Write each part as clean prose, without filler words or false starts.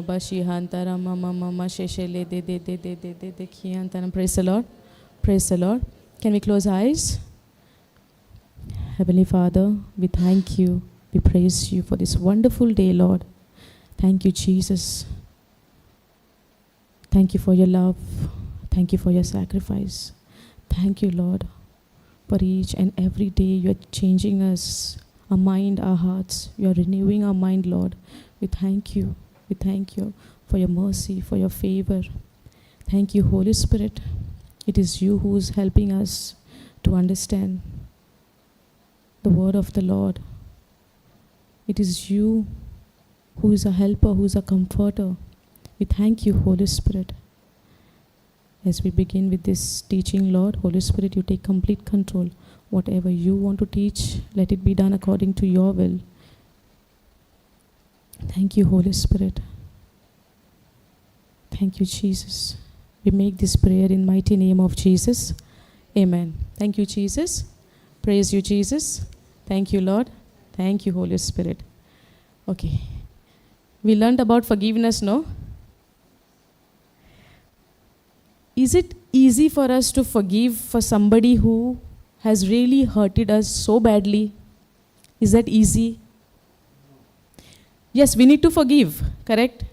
Praise the Lord. Praise the Lord. Can we close eyes? Heavenly Father, we thank you. We praise you for this wonderful day, Lord. Thank you, Jesus. Thank you for your love. Thank you for your sacrifice. Thank you, Lord, for each and every day you are changing us, our mind, our hearts. You are renewing our mind, Lord. We thank you. We thank you for your mercy, for your favor. Thank you, Holy Spirit. It is you who is helping us to understand the word of the Lord. It is you who is a helper, who is a comforter. We thank you, Holy Spirit. As we begin with this teaching, Lord, Holy Spirit, you take complete control. Whatever you want to teach, let it be done according to your will. Thank you, Holy Spirit. Thank you, Jesus. We make this prayer in mighty name of Jesus. Amen. Thank you, Jesus. Praise you, Jesus. Thank you, Lord. Thank you, Holy Spirit. Okay. We learned about forgiveness, no? Is it easy for us to forgive for somebody who has really hurted us so badly? Is that easy? Yes, we need to forgive, correct?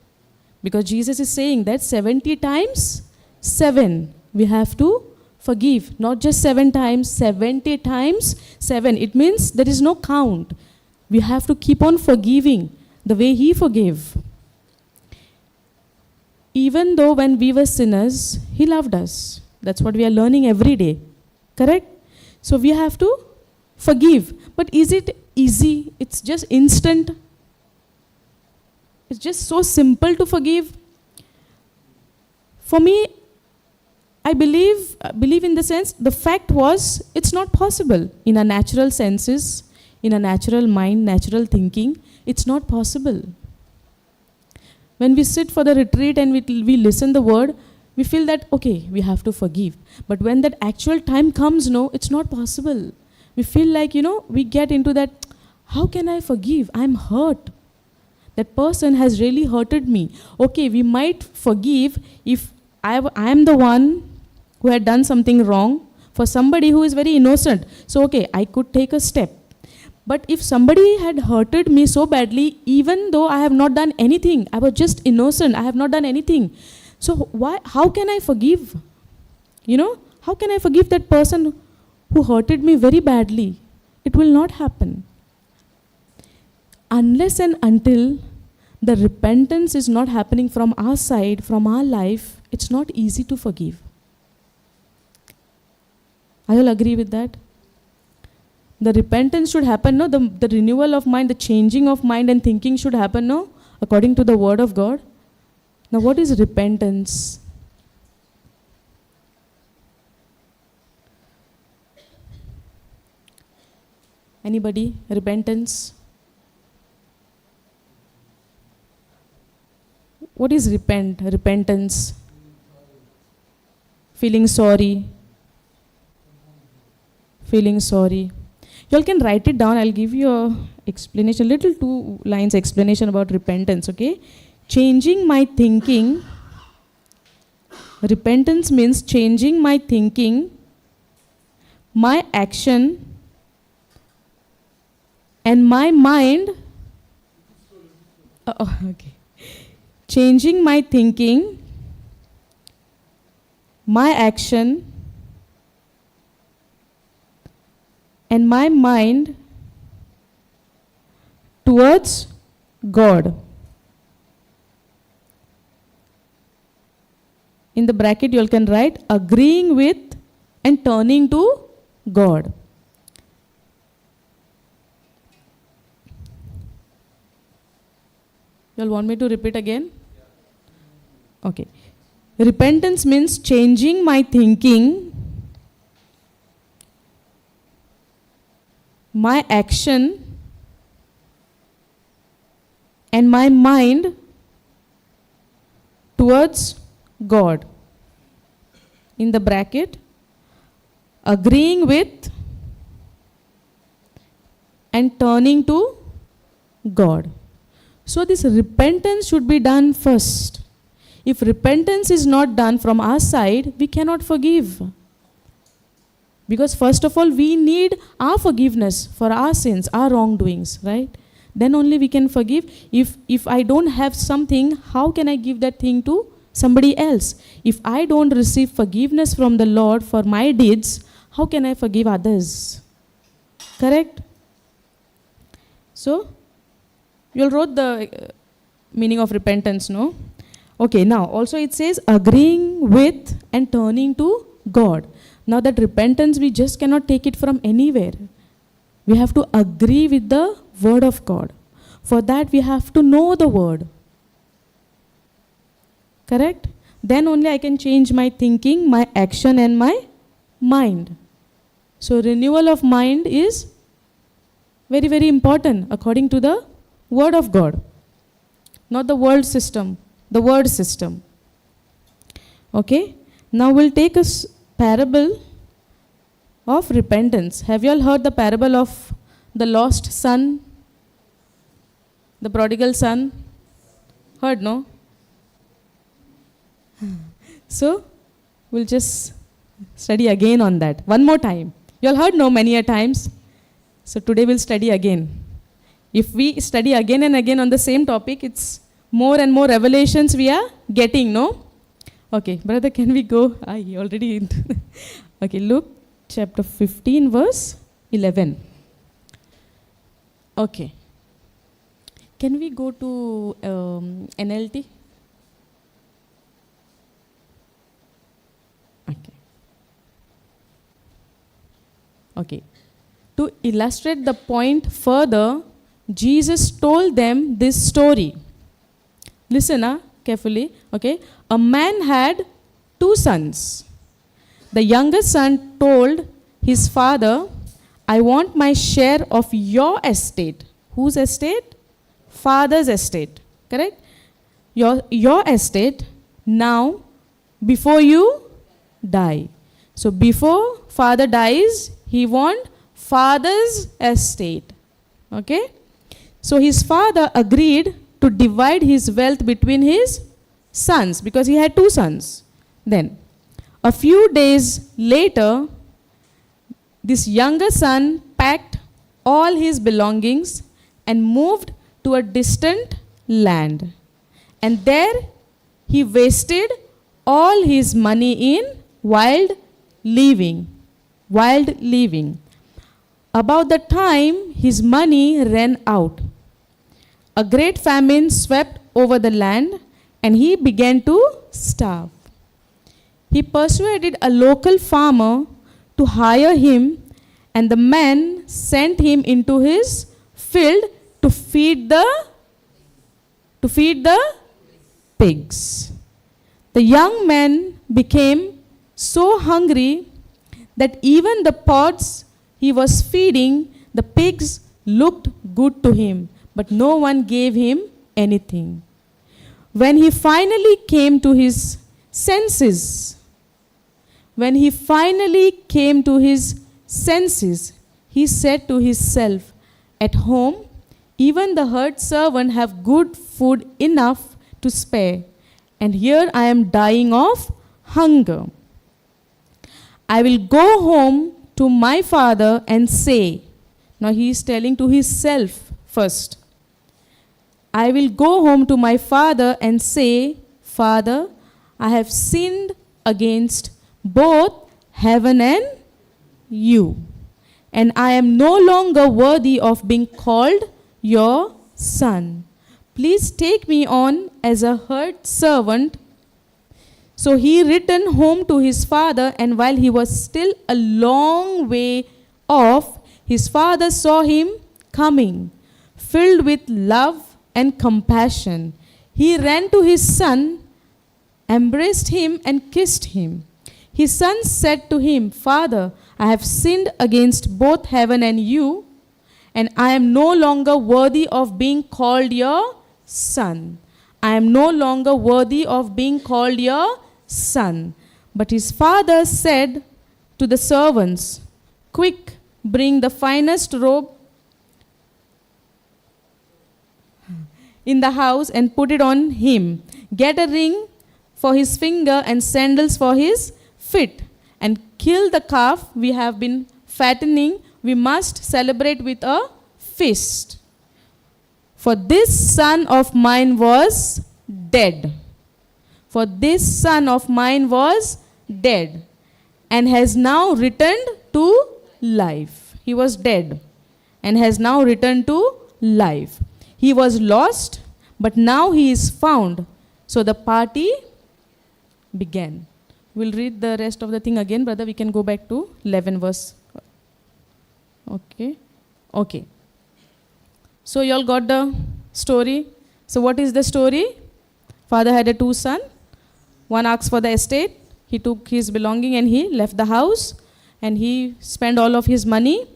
Because Jesus is saying that 70 times 7, we have to forgive. Not just 7 times, 70 times 7. It means there is no count. We have to keep on forgiving the way He forgave. Even though when we were sinners, He loved us. That's what we are learning every day. Correct? So we have to forgive. But is it easy? It's just instant. It's just so simple to forgive. For me, I believe in the sense, the fact was, it's not possible. In a natural senses, in a natural mind, natural thinking, it's not possible. When we sit for the retreat and we listen the word, we feel that, okay, we have to forgive. But when that actual time comes, no, it's not possible. We feel like, we get into that, how can I forgive? I'm hurt. That person has really hurted me. Okay, we might forgive if I am the one who had done something wrong for somebody who is very innocent. So, okay, I could take a step. But if somebody had hurted me so badly, even though I have not done anything, I was just innocent, I have not done anything. So how can I forgive? How can I forgive that person who hurted me very badly? It will not happen. Unless and until the repentance is not happening from our side, from our life, it's not easy to forgive. I will agree with that. The repentance should happen, no? The renewal of mind, the changing of mind and thinking should happen, no? According to the word of God. Now, what is repentance? Anybody? Repentance? What is repentance? Feeling sorry. Feeling sorry. You all can write it down. I'll give you a explanation, little 2 lines explanation about repentance, okay? Changing my thinking. Repentance means changing my thinking, my action, and my mind. Okay. Changing my thinking, my action, and my mind towards God. In the bracket you all can write agreeing with and turning to God. You all want me to repeat again? Okay. Repentance means changing my thinking, my action, and my mind towards God. In the bracket, agreeing with and turning to God. So this repentance should be done first. If repentance is not done from our side, we cannot forgive. Because first of all, we need our forgiveness for our sins, our wrongdoings, right? Then only we can forgive. If I don't have something, how can I give that thing to somebody else? If I don't receive forgiveness from the Lord for my deeds, how can I forgive others? Correct? So, you all wrote the meaning of repentance, no? Okay, now also it says agreeing with and turning to God. Now that repentance, we just cannot take it from anywhere. We have to agree with the word of God. For that we have to know the word. Correct? Then only I can change my thinking, my action and my mind. So renewal of mind is very, very important according to the word of God. Not the world system, the word system. Okay? Now we'll take a parable of repentance. Have you all heard the parable of the lost son? The prodigal son? Heard, no? So, we'll just study again on that. One more time. You all heard, no, many a times. So today we'll study again. If we study again and again on the same topic, it's more and more revelations we are getting, no? Okay, brother, can we go? He already... Okay, Luke chapter 15, verse 11. Okay. Can we go to NLT? Okay. Okay. To illustrate the point further, Jesus told them this story. Listen carefully. Okay. A man had 2 sons. The younger son told his father, I want my share of your estate. Whose estate? Father's estate. Correct? Your estate now before you die. So before father dies, he wants father's estate. Okay? So his father agreed to divide his wealth between his sons because he had 2 sons. Then, a few days later, this younger son packed all his belongings and moved to a distant land. And there he wasted all his money in wild living. About the time his money ran out, a great famine swept over the land and he began to starve. He persuaded a local farmer to hire him, and the man sent him into his field to feed the pigs. The young man became so hungry that even the pods he was feeding the pigs looked good to him, but no one gave him anything. When he finally came to his senses, he said to himself, at home, even the herd servant have good food enough to spare, and here I am dying of hunger. I will go home to my father and say, now he is telling to himself first, I will go home to my father and say, Father, I have sinned against both heaven and you, and I am no longer worthy of being called your son. Please take me on as a herd servant. So he returned home to his father, and while he was still a long way off, his father saw him coming. Filled with love and compassion, he ran to his son, embraced him, and kissed him. His son said to him, Father, I have sinned against both heaven and you, and I am no longer worthy of being called your son. I am no longer worthy of being called your son. But his father said to the servants, Quick, bring the finest robe in the house and put it on him. Get a ring for his finger and sandals for his feet. And kill the calf we have been fattening. We must celebrate with a feast. For this son of mine was dead. For this son of mine was dead and has now returned to life. He was dead and has now returned to life. He was lost, but now he is found. So the party began. We'll read the rest of the thing again, brother. We can go back to 11 verse. Okay. So you all got the story. So what is the story? Father had a 2 sons. One asked for the estate. He took his belonging and he left the house. And he spent all of his money.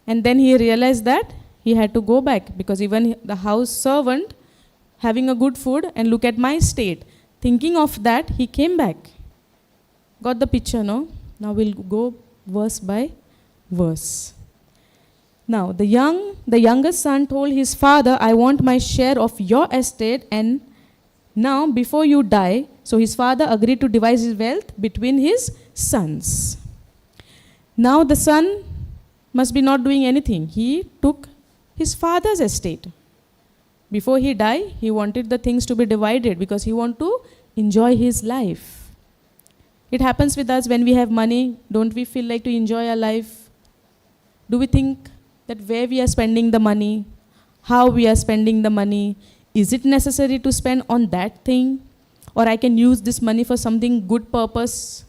And then he realized that he had to go back. Because even the house servant having a good food and look at my state. Thinking of that, he came back. Got the picture, no? Now we'll go verse by verse. Now the youngest son told his father, I want my share of your estate and now before you die. So his father agreed to divide his wealth between his sons. Now the son must be not doing anything. He took his father's estate. Before he died, he wanted the things to be divided because he wanted to enjoy his life. It happens with us when we have money. Don't we feel like to enjoy our life? Do we think that where we are spending the money, how we are spending the money, is it necessary to spend on that thing? Or I can use this money for something good purpose?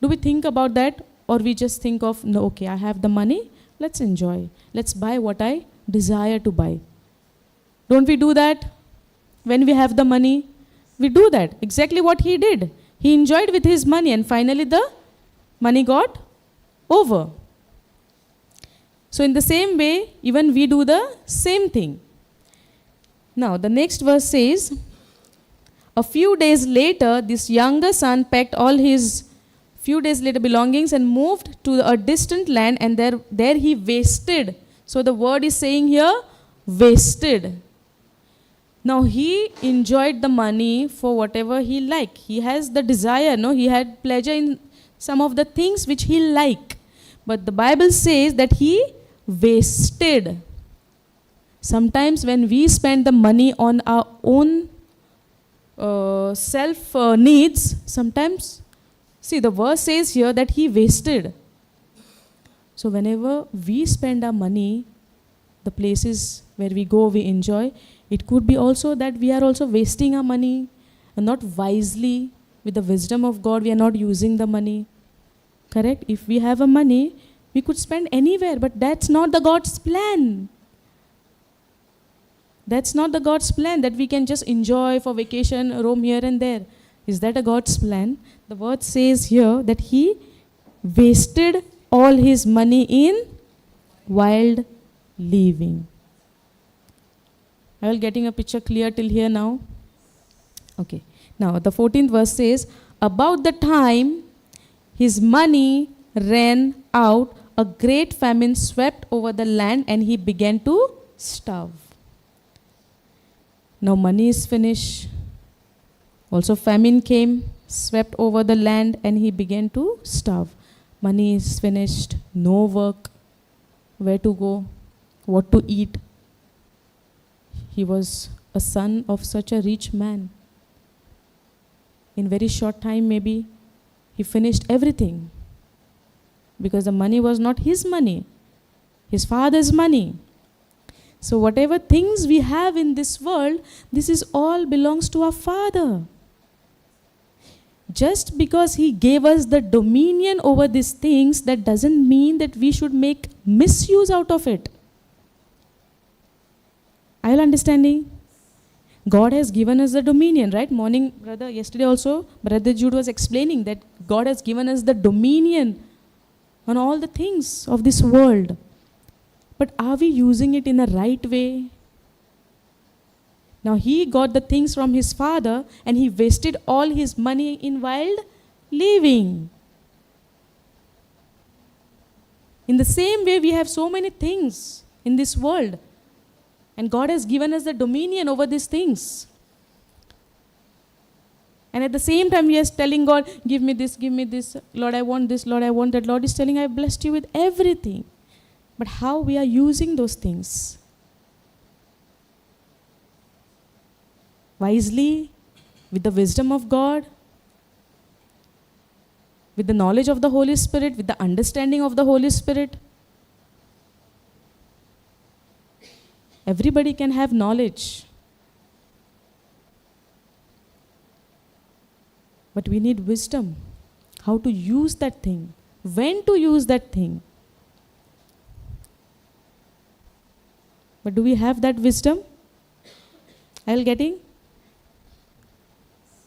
Do we think about that? Or we just think of, no, okay, I have the money, let's enjoy. Let's buy what I desire to buy. Don't we do that? When we have the money, we do that. Exactly what he did. He enjoyed with his money and finally the money got over. So in the same way, even we do the same thing. Now the next verse says, a few days later, this younger son packed all his belongings and moved to a distant land, and there he wasted. So the word is saying here, wasted. Now he enjoyed the money for whatever he liked. He has the desire, no? He had pleasure in some of the things which he liked. But the Bible says that he wasted. Sometimes when we spend the money on our own self needs, sometimes, see the verse says here that he wasted. So whenever we spend our money, the places where we go, we enjoy, it could be also that we are also wasting our money and not wisely. With the wisdom of God, we are not using the money. Correct? If we have a money, we could spend anywhere, but that's not the God's plan. That's not the God's plan that we can just enjoy for vacation, roam here and there. Is that a God's plan? The word says here that he wasted all his money in wild living. Are you getting a picture clear till here now? Okay. Now the 14th verse says, about the time his money ran out, a great famine swept over the land and he began to starve. Now money is finished. Also famine came, swept over the land and he began to starve. Money is finished, no work, where to go, what to eat. He was a son of such a rich man. In very short time maybe, he finished everything. Because the money was not his money, his father's money. So whatever things we have in this world, this is all belongs to our Father. Just because he gave us the dominion over these things, that doesn't mean that we should make misuse out of it. Are you understanding? God has given us the dominion, right? Morning, brother, yesterday also, Brother Jude was explaining that God has given us the dominion on all the things of this world. But are we using it in the right way? Now he got the things from his father and he wasted all his money in wild living. In the same way, we have so many things in this world. And God has given us the dominion over these things. And at the same time, we are telling God, give me this, Lord, I want this, Lord, I want that. Lord is telling, I blessed you with everything. But how we are using those things? Wisely, with the wisdom of God, with the knowledge of the Holy Spirit, with the understanding of the Holy Spirit. Everybody can have knowledge. But we need wisdom. How to use that thing. When to use that thing. But do we have that wisdom? Are you getting?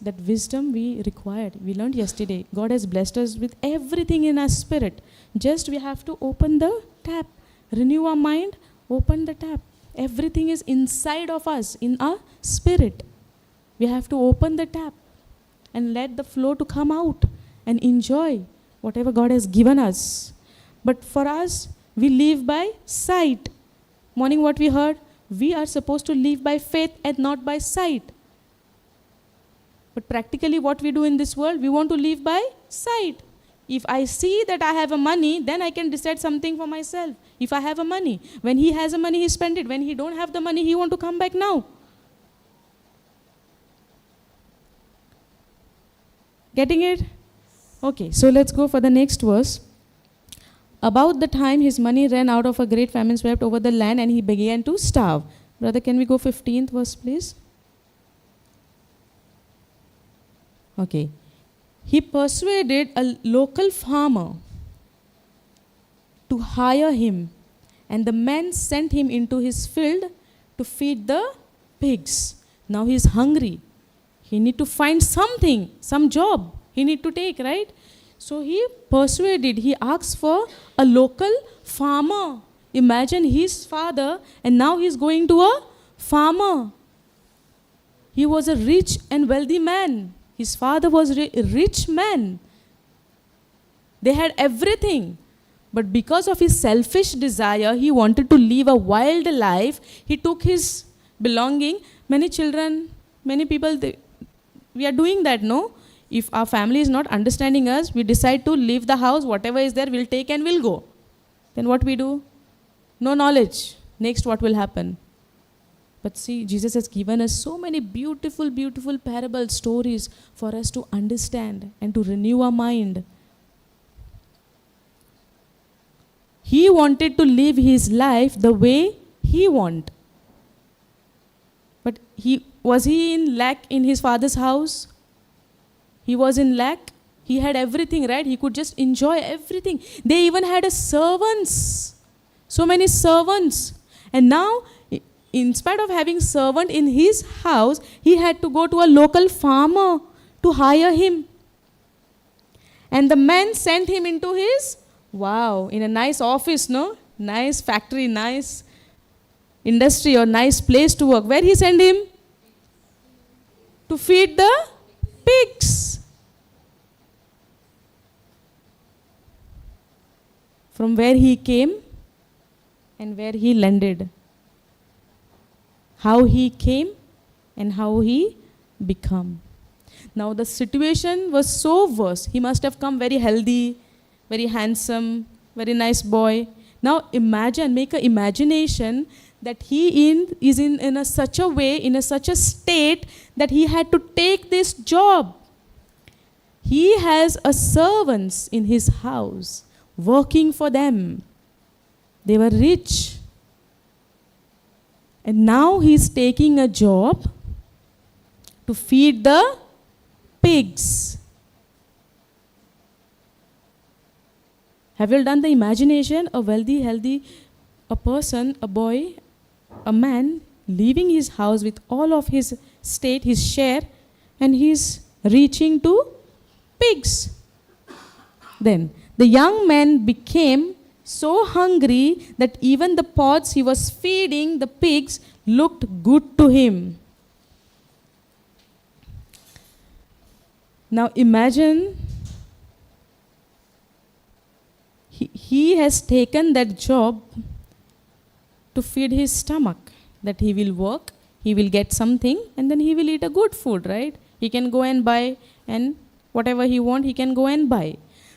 That wisdom we required. We learned yesterday. God has blessed us with everything in our spirit. Just we have to open the tap. Renew our mind. Open the tap. Everything is inside of us, in our spirit. We have to open the tap and let the flow to come out and enjoy whatever God has given us. But for us, we live by sight. Morning what we heard, we are supposed to live by faith and not by sight. But practically what we do in this world, we want to live by sight. If I see that I have a money, then I can decide something for myself. If I have a money, when he has a money, he spend it. When he don't have the money, he want to come back now. Getting it? Okay, so let's go for the next verse. About the time his money ran out, of a great famine swept over the land, and he began to starve. Brother, can we go 15th verse, please? Okay. He persuaded a local farmer to hire him, and the man sent him into his field to feed the pigs. Now he is hungry. He need to find something, some job he need to take, right? So he persuaded, he asked for a local farmer. Imagine his father, and now he is going to a farmer. He was a rich and wealthy man. His father was a rich man. They had everything. But because of his selfish desire, he wanted to live a wild life. He took his belonging. Many children, many people, we are doing that, no? If our family is not understanding us, we decide to leave the house, whatever is there, we'll take and we'll go. Then what we do? No knowledge. Next, what will happen? But see, Jesus has given us so many beautiful, beautiful parable stories for us to understand and to renew our mind. He wanted to live his life the way he wanted. But was he in lack in his father's house? He was in lack. He had everything, right? He could just enjoy everything. They even had servants. So many servants. And now, in spite of having servant in his house, he had to go to a local farmer to hire him. And the man sent him into his, in a nice office, no? Nice factory, nice industry or nice place to work. Where he sent him? To feed the pigs. From where he came and where he landed. How he came and how he become. Now the situation was so worse. He must have come very healthy, very handsome, very nice boy. Now imagine, make an imagination that he is in such a way, in such a state that he had to take this job. He has a servants in his house working for them. They were rich. And now he's taking a job to feed the pigs. Have you done the imagination? A wealthy, healthy, a person, a boy, a man leaving his house with all of his state, his share, and he's reaching to pigs. Then the young man became so hungry that even the pots he was feeding the pigs looked good to him. Now imagine he has taken that job to feed his stomach. that he will work, he will get something, and then he will eat a good food, right? He can go and buy, and whatever he want, he can go and buy.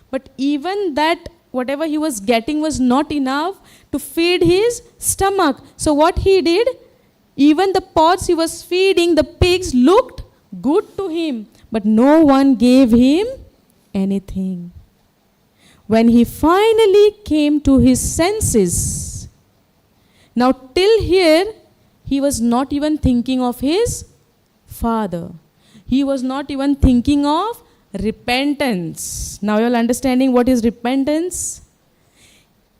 But even that, whatever he was getting was not enough to feed his stomach. So what he did, even the pots he was feeding the pigs looked good to him, but no one gave him anything. When he finally came to his senses, now till here, he was not even thinking of his father. He was not even thinking of repentance. Now you are understanding what is repentance?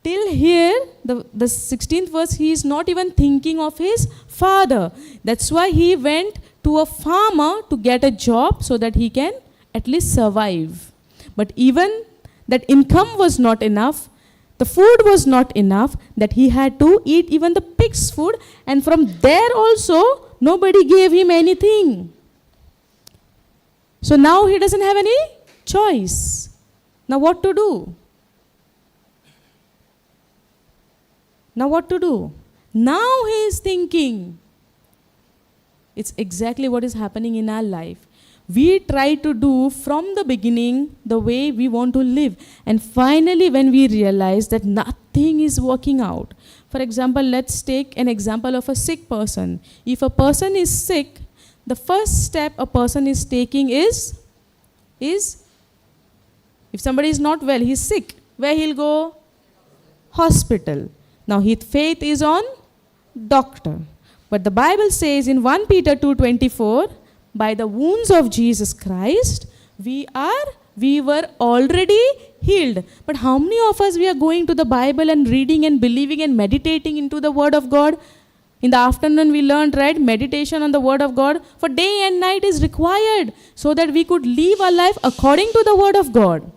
Till here, the 16th verse, he is not even thinking of his father. That's why he went to a farmer to get a job so that he can at least survive. But even that income was not enough. The food was not enough, that he had to eat even the pig's food, and from there also nobody gave him anything. So now he doesn't have any choice. Now what to do? Now what to do? Now he is thinking. It's exactly what is happening in our life. We try to do from the beginning the way we want to live. And finally, when we realize that nothing is working out. For example, let's take an example of a sick person. If a person is sick, the first step a person is taking is if somebody is not well, he's sick, where he'll go? Hospital. Now his faith is on doctor. But the Bible says in 1 Peter 2:24, by the wounds of Jesus Christ, we were already healed. But how many of us we are going to the Bible and reading and believing and meditating into the Word of God? In the afternoon we learned, right, meditation on the Word of God for day and night is required so that we could live our life according to the Word of God.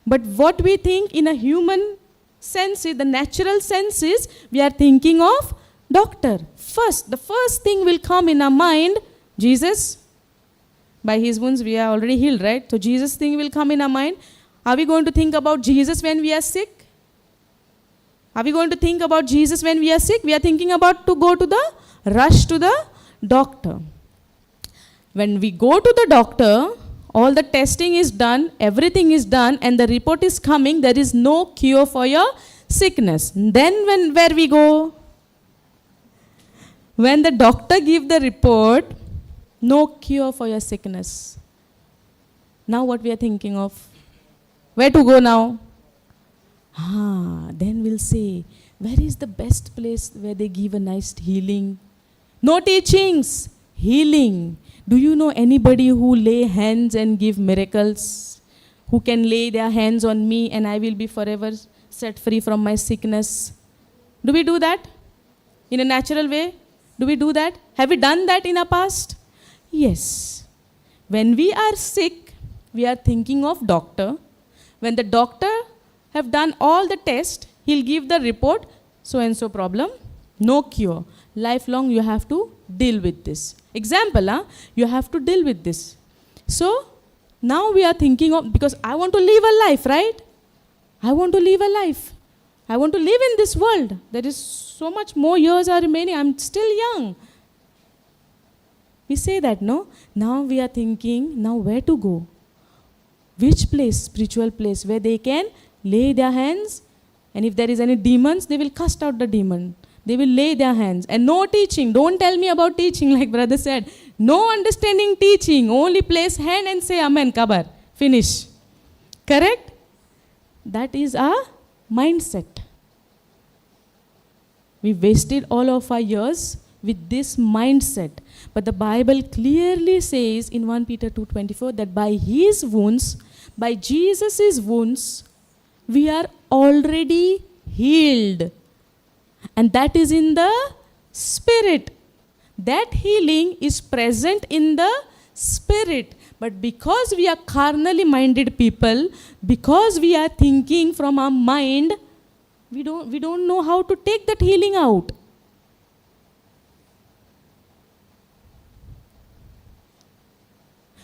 But what we think in a human sense, the natural senses, we are thinking of doctor. The first thing will come in our mind, Jesus. By his wounds we are already healed, right? So Jesus thing will come in our mind. Are we going to think about Jesus when we are sick? Are we going to think about Jesus when we are sick? We are thinking about to go to the rush to the doctor. When we go to the doctor, all the testing is done, everything is done, and the report is coming, there is no cure for your sickness. Then where we go? When the doctor gives the report, no cure for your sickness. Now what we are thinking of? Where to go now? Then we'll say, where is the best place where they give a nice healing? No teachings, healing. Do you know anybody who lay hands and give miracles? Who can lay their hands on me and I will be forever set free from my sickness? Do we do that in a natural way? Do we do that? Have we done that in our past? Yes. When we are sick, we are thinking of doctor. When the doctor have done all the tests, he'll give the report, so and so problem, no cure. Lifelong you have to deal with this. Example, you have to deal with this. So now we are thinking of, because I want to live a life, right? I want to live a life. I want to live in this world. There is so much more years are remaining. I'm still young. We say that, no? Now we are thinking, now where to go? Which place, spiritual place, where they can lay their hands, and if there is any demons, they will cast out the demon. They will lay their hands. And no teaching. Don't tell me about teaching, like brother said. No understanding teaching. Only place hand and say Amen, Kabar. Finish. Correct? That is our mindset. We wasted all of our years with this mindset. But the Bible clearly says in 1 Peter 2:24 that by his wounds, by Jesus' wounds, we are already healed. And that is in the spirit. That healing is present in the spirit. But because we are carnally minded people, because we are thinking from our mind, we don't know how to take that healing out.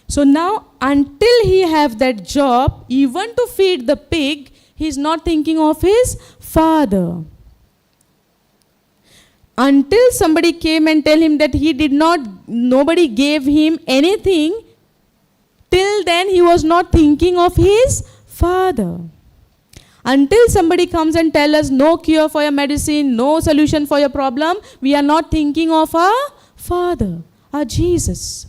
So now, until he have that job, even to feed the pig, he is not thinking of his father. Until somebody came and tell him that nobody gave him anything, till then he was not thinking of his father. Until somebody comes and tell us no cure for your medicine, no solution for your problem, we are not thinking of our Father, our Jesus.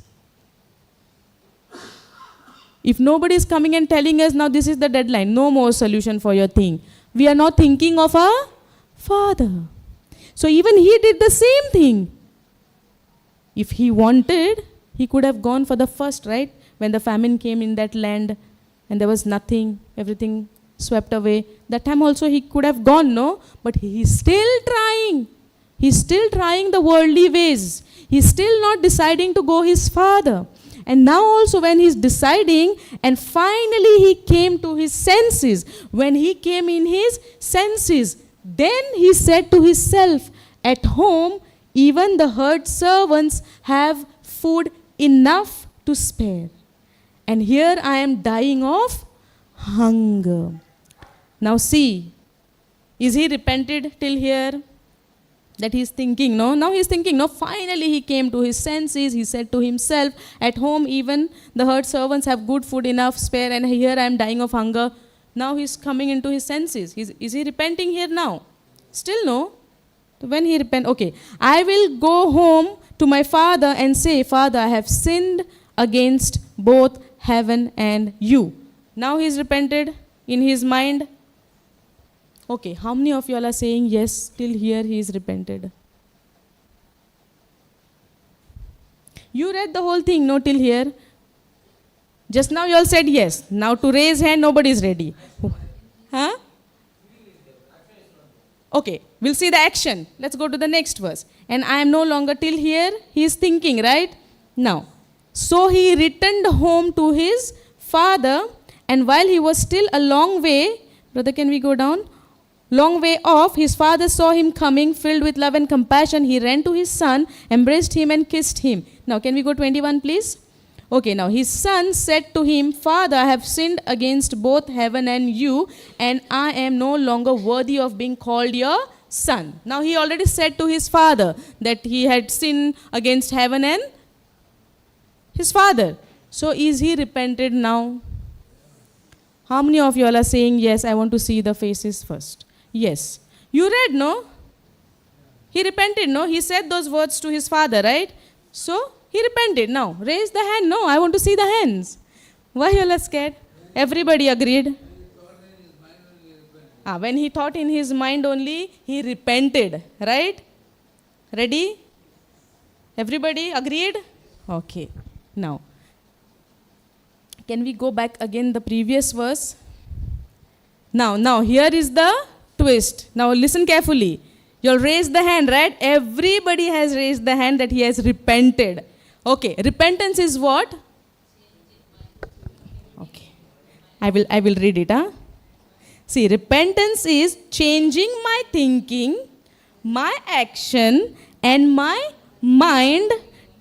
If nobody is coming and telling us now this is the deadline, no more solution for your thing, we are not thinking of our Father. So even he did the same thing. If he wanted, he could have gone for the first, right? When the famine came in that land and there was nothing, everything swept away. That time also he could have gone, no? But he's still trying. He's still trying the worldly ways. He's still not deciding to go his father. And now also when he's deciding, and finally he came to his senses. When he came in his senses, then he said to himself, at home, even the herd servants have food enough to spare. And here I am dying of hunger. Now see, is he repented till here? That he's thinking, no? Now he's thinking, no? Finally he came to his senses. He said to himself, at home even the herd servants have good food enough spare, and here I am dying of hunger. Now he's coming into his senses. Is he repenting here now? Still no. When he repent, okay, I will go home to my father and say, Father, I have sinned against both heaven and you. Now he's repented in his mind. Okay, how many of you all are saying yes, till here he is repented? You read the whole thing, no, till here? Just now you all said yes. Now to raise hand, nobody is ready. Huh? Okay, we'll see the action. Let's go to the next verse. And I am no longer, till here he is thinking, right? Now, so he returned home to his father, and while he was still a long way, brother, can we go down? Long way off, his father saw him coming, filled with love and compassion. He ran to his son, embraced him and kissed him. Now, can we go 21, please? Okay, now his son said to him, Father, I have sinned against both heaven and you, and I am no longer worthy of being called your son. Now, he already said to his father that he had sinned against heaven and his father. So, is he repented now? How many of you all are saying, yes, I want to see the faces first? Yes. You read, no? He repented, no? He said those words to his father, right? So, he repented. Now, raise the hand. No, I want to see the hands. Why you all are scared? Everybody agreed. When he thought in his mind only, he repented, right? Ready? Everybody agreed? Okay. Now, can we go back again the previous verse? Now, here is the twist. Now, listen carefully. You'll raise the hand, right? Everybody has raised the hand that he has repented. Okay, repentance is what? Okay, I will read it. See, repentance is changing my thinking, my action, and my mind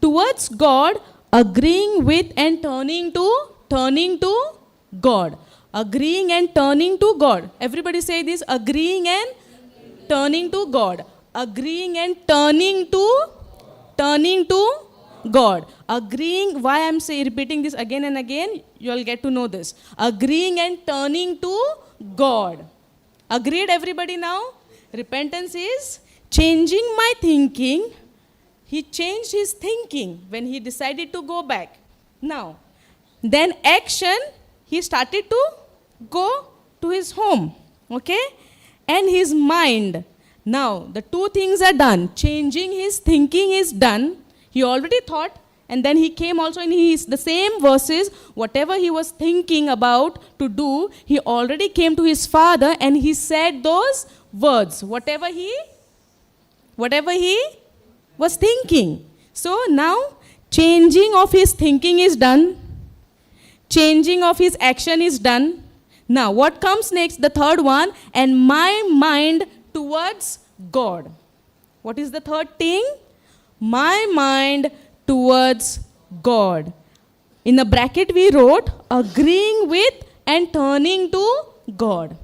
towards God, agreeing with and turning to God. Agreeing and turning to God. Everybody say this, agreeing and turning to God. Agreeing and turning to God. Agreeing, why I am repeating this again and again, you will get to know this. Agreeing and turning to God. Agreed everybody now? Repentance is changing my thinking. He changed his thinking when he decided to go back. Now, then action, he started to go to his home. Okay? And his mind. Now, the two things are done. Changing his thinking is done. He already thought, and then he came also in the same verses, whatever he was thinking about to do, he already came to his father and he said those words, whatever he was thinking. So now, changing of his thinking is done. Changing of his action is done. Now, what comes next? The third one, and my mind towards God. What is the third thing? My mind towards God. In the bracket we wrote, agreeing with and turning to God.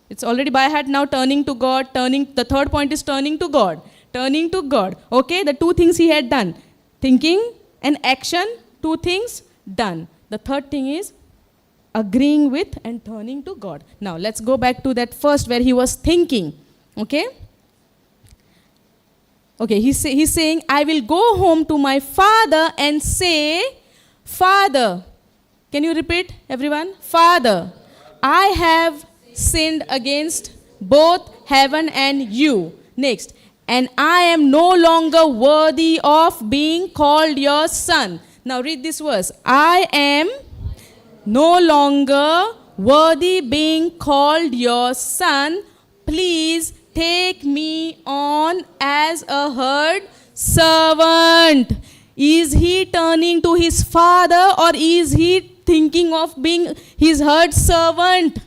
It's already by heart now, turning to God. The third point is turning to God. turning to God. Okay, the two things he had done. Thinking and action, two things done. The third thing is agreeing with and turning to God. Now, let's go back to that first where he was thinking. Okay? Okay, he's saying, I will go home to my father and say, Father. Can you repeat, everyone? Father, I have sinned against both heaven and you. Next. And I am no longer worthy of being called your son. Now read this verse. I am no longer worthy being called your son. Please take me on as a herd servant. Is he turning to his father or is he thinking of being his herd servant?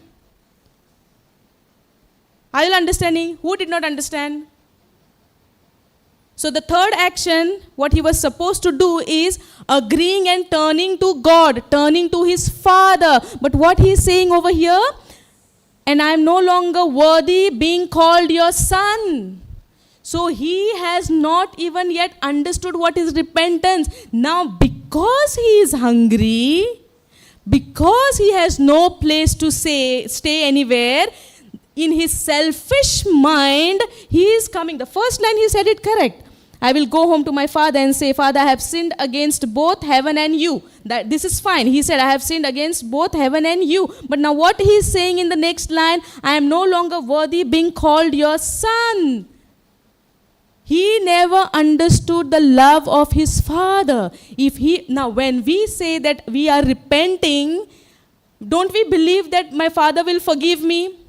Are you understanding? Who did not understand? So the third action, what he was supposed to do is agreeing and turning to God, turning to his father. But what he is saying over here, and I am no longer worthy being called your son. So he has not even yet understood what is repentance. Now because he is hungry, because he has no place to stay anywhere, in his selfish mind, he is coming. The first line he said it correct. I will go home to my father and say, Father, I have sinned against both heaven and you. This is fine. He said, I have sinned against both heaven and you. But now what he is saying in the next line, I am no longer worthy being called your son. He never understood the love of his father. Now when we say that we are repenting, don't we believe that my father will forgive me?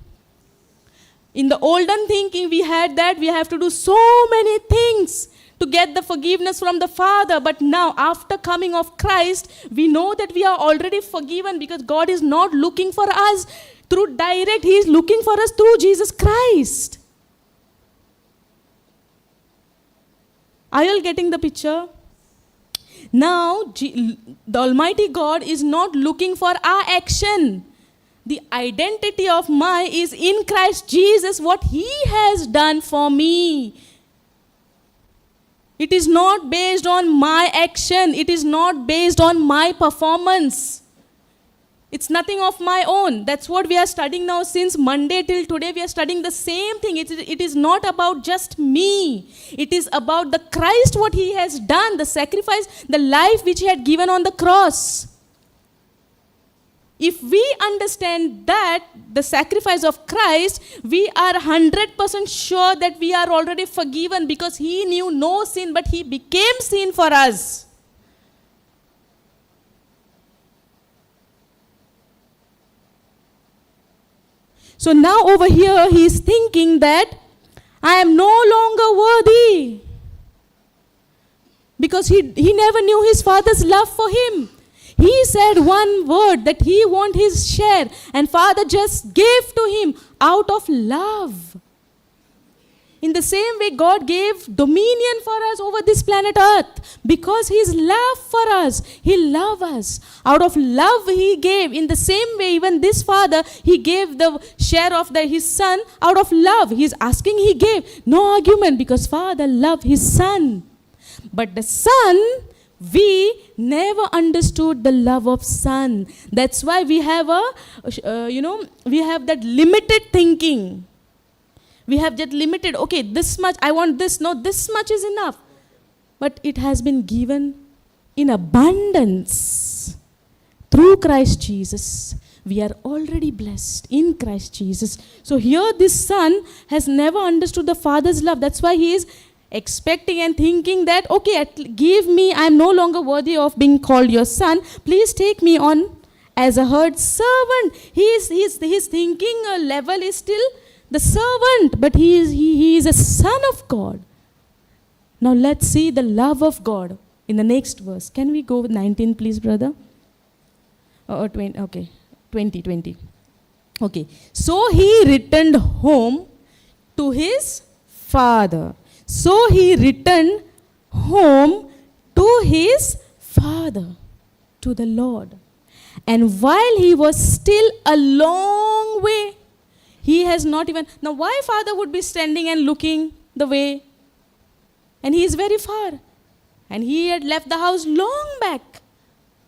In the olden thinking, we had that we have to do so many things to get the forgiveness from the Father. But now, after coming of Christ, we know that we are already forgiven because God is not looking for us through direct. He is looking for us through Jesus Christ. Are you all getting the picture? Now, the Almighty God is not looking for our action. The identity of mine is in Christ Jesus, what he has done for me. It is not based on my action. It is not based on my performance. It's nothing of my own. That's what we are studying now since Monday till today. We are studying the same thing. It is not about just me. It is about the Christ, what he has done, the sacrifice, the life which he had given on the cross. If we understand that, the sacrifice of Christ, we are 100% sure that we are already forgiven because he knew no sin, but he became sin for us. So now over here, he is thinking that I am no longer worthy because he never knew his father's love for him. He said one word that he want his share, and Father just gave to him out of love. In the same way, God gave dominion for us over this planet Earth because his love for us. He loved us. Out of love he gave. In the same way, even this Father, he gave the share of his Son out of love. He is asking, he gave. No argument because Father loved his Son. But the Son, we never understood the love of Son. That's why we have we have that limited thinking. We have that limited, okay, this much, I want this, no, this much is enough. But it has been given in abundance. Through Christ Jesus, we are already blessed in Christ Jesus. So here this Son has never understood the Father's love. That's why he is expecting and thinking that, okay, give me, I am no longer worthy of being called your son. Please take me on as a herd servant. His thinking level is still the servant, but he is a son of God. Now let's see the love of God in the next verse. Can we go with 19, please, brother? Or 20, okay, 20. Okay, so he returned home to his father. So he returned home to his father, to the Lord. And while he was still a long way, he has not even... Now why father would be standing and looking the way? And he is very far. And he had left the house long back.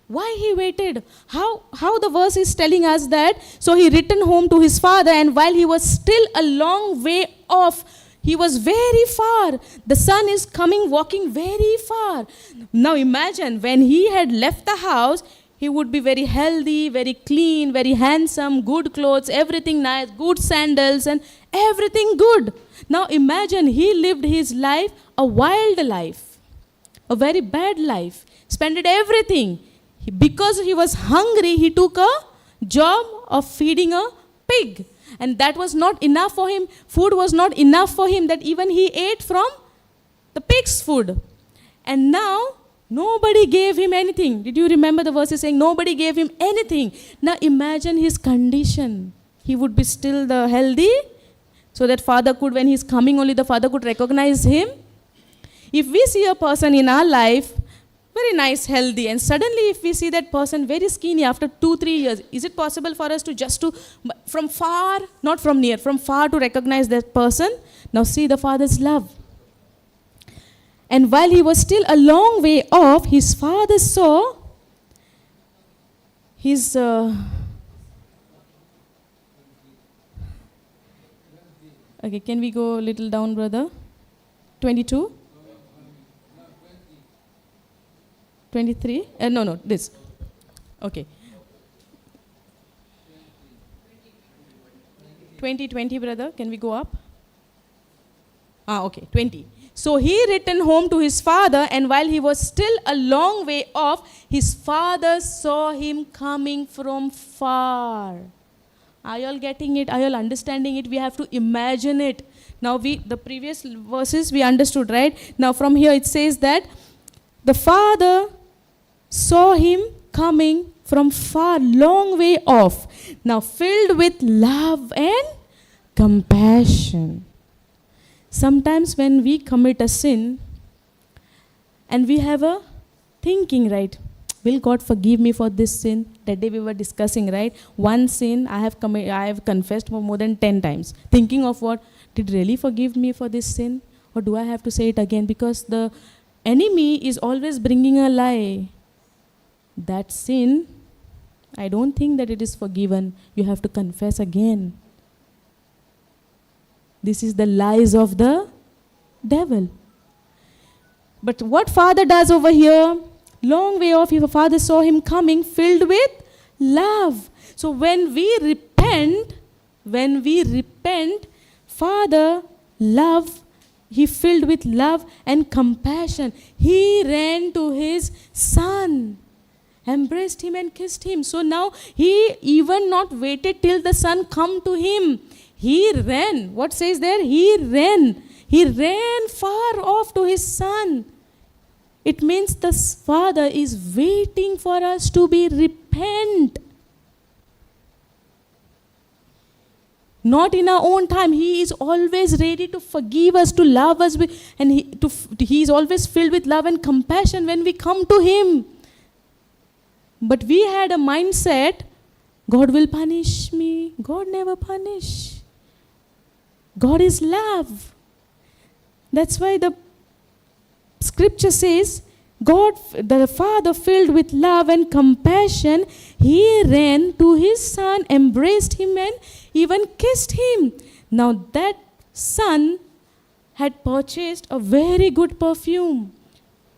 Why he waited? How the verse is telling us that, so he returned home to his father, and while he was still a long way off, he was very far. The son is coming, walking very far. Now imagine, when he had left the house, he would be very healthy, very clean, very handsome, good clothes, everything nice, good sandals, and everything good. Now imagine, he lived his life, a wild life, a very bad life, spent everything. Because he was hungry, he took a job of feeding a pig. And that was not enough for him. Food was not enough for him, that even he ate from the pig's food. And now, nobody gave him anything. Did you remember the verse saying, nobody gave him anything? Now imagine his condition. He would be still the healthy, so that father could, when he's coming, only the father could recognize him. If we see a person in our life, very nice, healthy, and suddenly if we see that person very skinny after 2-3 years, is it possible for us to from far, not from near, from far to recognize that person? Now see the father's love. And while he was still a long way off, his father saw his... Okay, can we go a little down, brother? 22? 23? No, this. Okay. 20, brother. Can we go up? Okay, 20. So he returned home to his father, and while he was still a long way off, his father saw him coming from far. Are you all getting it? Are you all understanding it? We have to imagine it. Now the previous verses we understood, right? Now from here it says that the father saw him coming from far, long way off. Now filled with love and compassion. Sometimes when we commit a sin and we have a thinking, right? Will God forgive me for this sin? That day we were discussing, right? One sin I have confessed for more than 10 times. Thinking of what? Did really forgive me for this sin? Or do I have to say it again? Because the enemy is always bringing a lie. That sin, I don't think that it is forgiven. You have to confess again. This is the lies of the devil. But what father does over here, long way off, your father saw him coming filled with love. So when we repent, Father, love, he filled with love and compassion. He ran to his son, embraced him and kissed him. So now he even not waited till the son come to him. He ran. What says there? He ran. He ran far off to his son. It means the Father is waiting for us to be repent. Not in our own time. He is always ready to forgive us, to love us, and he is always filled with love and compassion when we come to him. But we had a mindset, God will punish me. God never punish. God is love. That's why the scripture says, God, the Father filled with love and compassion, he ran to his son, embraced him and even kissed him. Now that son had purchased a very good perfume.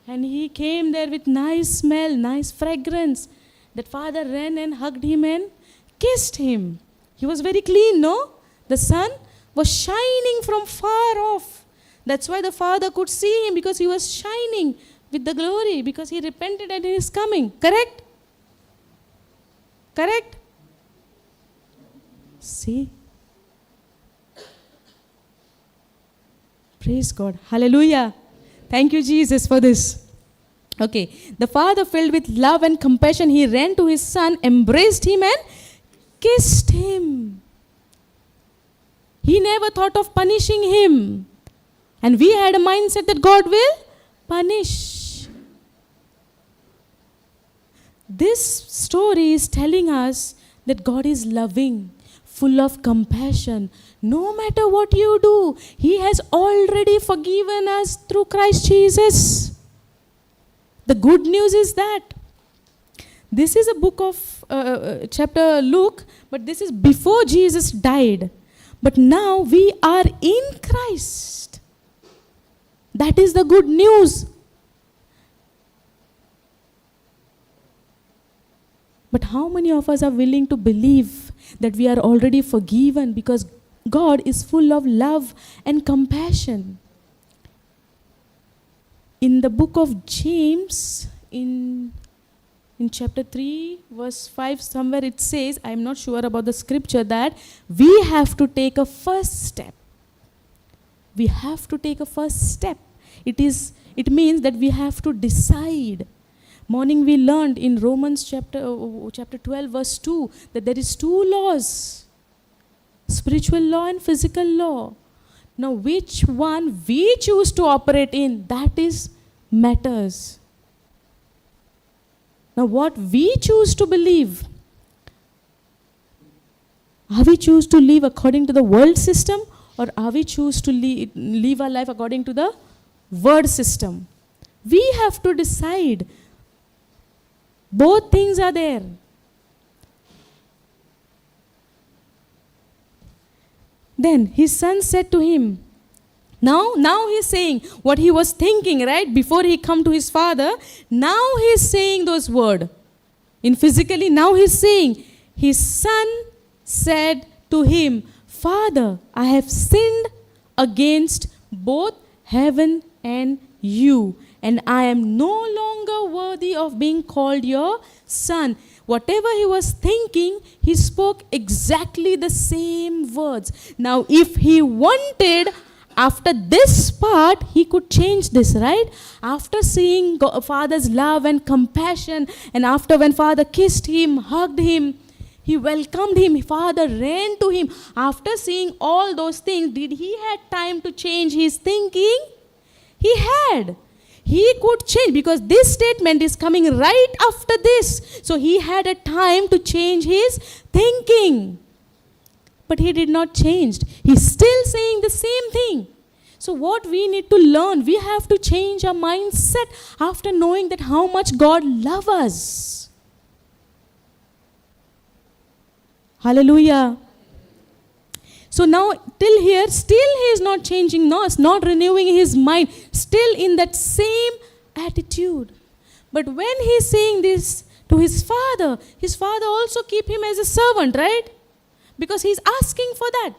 And he came there with nice smell, nice fragrance. That father ran and hugged him and kissed him. He was very clean, no? The son was shining from far off. That's why the father could see him, because he was shining with the glory, because he repented and he is coming. Correct? Correct? See? Praise God. Hallelujah. Thank you, Jesus, for this. Okay. The father, filled with love and compassion, he ran to his son, embraced him and kissed him. He never thought of punishing him. And we had a mindset that God will punish. This story is telling us that God is loving. full of compassion. No matter what you do, He has already forgiven us through Christ Jesus. The good news is that this is a book of chapter Luke, but this is before Jesus died. But now we are in Christ. That is the good news. But how many of us are willing to believe that we are already forgiven, because God is full of love and compassion? In the book of James, in chapter 3, verse 5, somewhere it says, I am not sure about the scripture, that we have to take a first step. We have to take a first step. It means that we have to decide. Morning we learned in Romans chapter 12, verse 2, that there is two laws, spiritual law and physical law. Now which one we choose to operate in, that is matters. Now what we choose to believe, are we choose to live according to the world system, or are we choose to live our life according to the word system? We have to decide. Both things are there. Then his son said to him, now he's saying what he was thinking, right? Before he come to his father, now he's saying those words. In physically, now he's saying, his son said to him, Father, I have sinned against both heaven and you, and I am no longer worthy of being called your son. Whatever he was thinking, he spoke exactly the same words. Now, if he wanted, after this part, he could change this, right? After seeing Father's love and compassion, and after when Father kissed him, hugged him, he welcomed him, Father ran to him. After seeing all those things, did he have time to change his thinking? He had. He could change, because this statement is coming right after this. So he had a time to change his thinking. But he did not change. He's still saying the same thing. So what we need to learn, we have to change our mindset after knowing that how much God loves us. Hallelujah. So now till here, still he is not changing, not renewing his mind, still in that same attitude. But when he is saying this to his father also keep him as a servant, right? Because he's asking for that.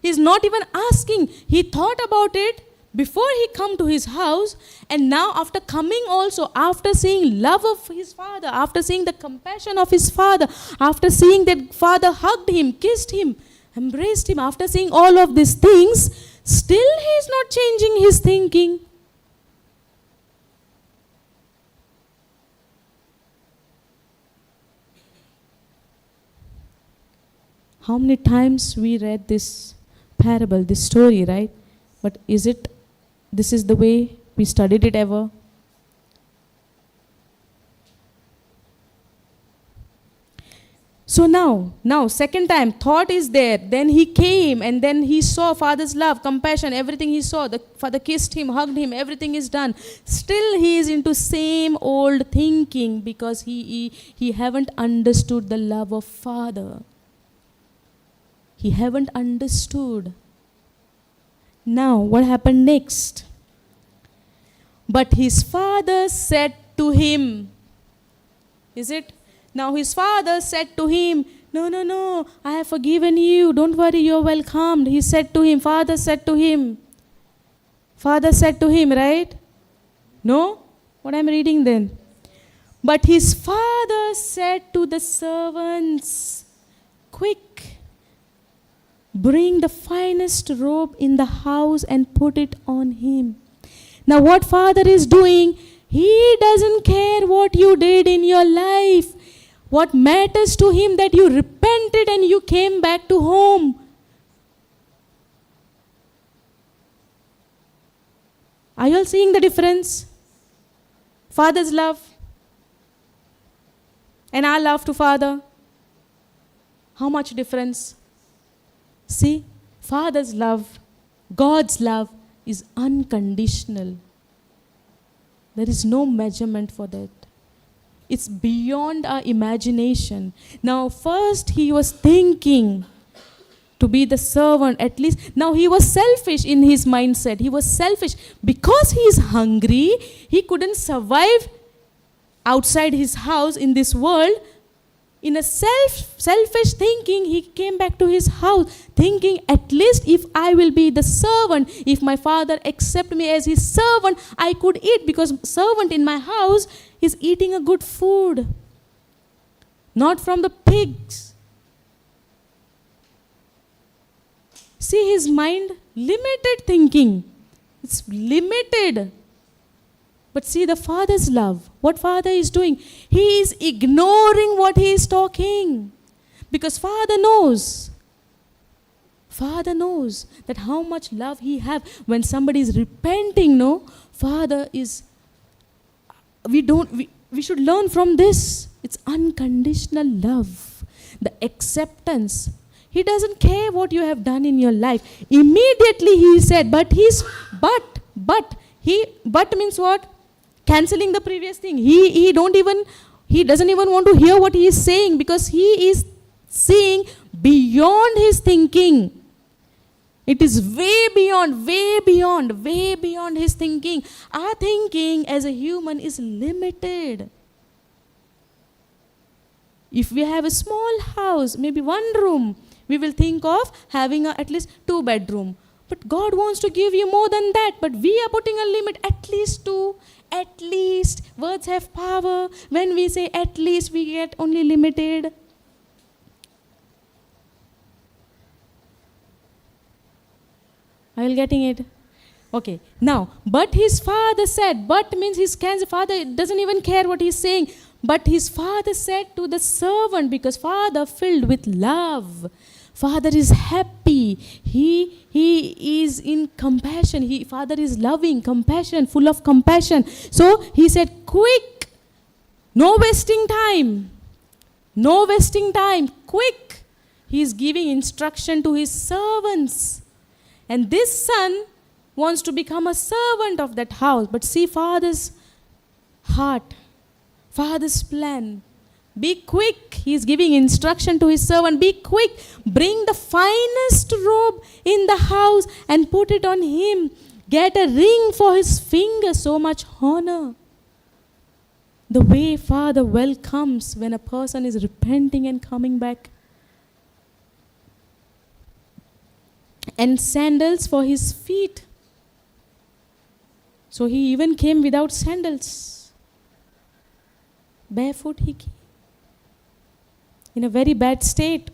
He's not even asking. He thought about it before he come to his house, and now after coming also, after seeing love of his father, after seeing the compassion of his father, after seeing that father hugged him, kissed him, embraced him, after seeing all of these things, still he is not changing his thinking. How many times we read this parable, this story, right? But this is the way we studied it ever? So now, second time, thought is there. Then he came, and then he saw Father's love, compassion, everything he saw. The Father kissed him, hugged him, everything is done. Still he is into same old thinking, because he haven't understood the love of Father. He haven't understood. Now, what happened next? But his father said to him, is it? Now his father said to him, no, I have forgiven you. Don't worry, you're welcomed. He said to him, Father said to him, right? No? What I'm reading then? But his father said to the servants, quick, bring the finest robe in the house and put it on him. Now what father is doing, he doesn't care what you did in your life. What matters to him that you repented and you came back to home. Are you all seeing the difference? Father's love and our love to Father. How much difference? See, Father's love, God's love is unconditional. There is no measurement for that. It's beyond our imagination. Now, first he was thinking to be the servant, at least. Now he was selfish in his mindset. He was selfish. Because he is hungry, he couldn't survive outside his house in this world. In a selfish thinking, he came back to his house thinking, at least if I will be the servant, if my father accept me as his servant, I could eat, because servant in my house is eating a good food, not from the pigs. See his mind, limited thinking. It's limited. But see the Father's love. What Father is doing? He is ignoring what he is talking. Because Father knows. Father knows that how much love he have. When somebody is repenting, no, Father is, we should learn from this. It's unconditional love. The acceptance. He doesn't care what you have done in your life. Immediately he said, but means what? Canceling the previous thing. He doesn't even want to hear what he is saying, because he is seeing beyond his thinking. It is way beyond his thinking. Our thinking as a human is limited. If we have a small house, maybe one room, we will think of having at least 2 bedroom. But God wants to give you more than that. But we are putting a limit, at least 2. At least. Words have power. When we say at least, we get only limited. Are you getting it? Okay. Now, but his father said, but means his father doesn't even care what he's saying. But his father said to the servant, because Father filled with love. Father is happy. He is in compassion. Father is loving, compassion, full of compassion. So he said, quick, no wasting time. No wasting time, quick. He is giving instruction to his servants. And this son wants to become a servant of that house. But see Father's heart, Father's plan. Be quick. He is giving instruction to his servant. Be quick. Bring the finest robe in the house and put it on him. Get a ring for his finger. So much honor. The way Father welcomes when a person is repenting and coming back. And sandals for his feet. So he even came without sandals. Barefoot he came. In a very bad state.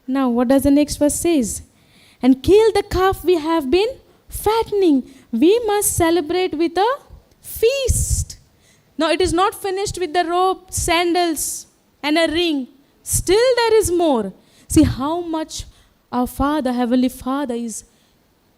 Now, what does the next verse says? And kill the calf we have been fattening. We must celebrate with a feast. Now, it is not finished with the robe, sandals, and a ring. Still there is more. See how much our Father, Heavenly Father, is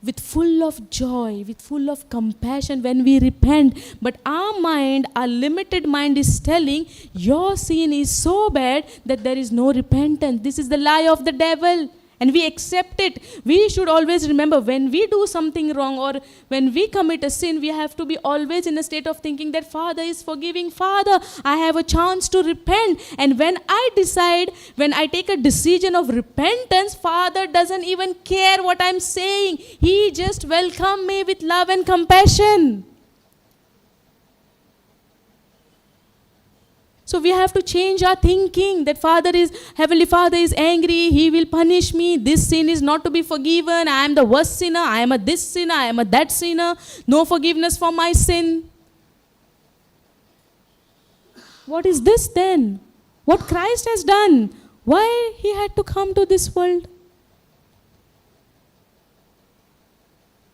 with full of joy, with full of compassion when we repent. But our mind, our limited mind is telling, your sin is so bad that there is no repentance. This is the lie of the devil. And we accept it. We should always remember, when we do something wrong or when we commit a sin, we have to be always in a state of thinking that Father is forgiving. Father, I have a chance to repent. And when I take a decision of repentance, Father doesn't even care what I'm saying. He just welcomes me with love and compassion. So we have to change our thinking that Heavenly Father is angry, He will punish me, this sin is not to be forgiven, I am the worst sinner, I am a this sinner, I am a that sinner, no forgiveness for my sin. What is this then? What Christ has done? Why He had to come to this world?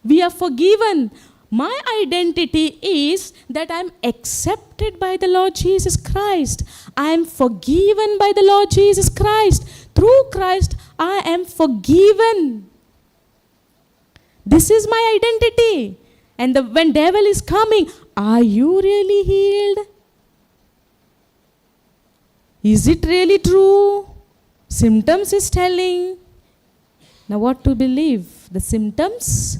We are forgiven. My identity is that I am accepted by the Lord Jesus Christ. I am forgiven by the Lord Jesus Christ. Through Christ, I am forgiven. This is my identity. And when devil is coming, are you really healed? Is it really true? Symptoms is telling. Now what to believe? The symptoms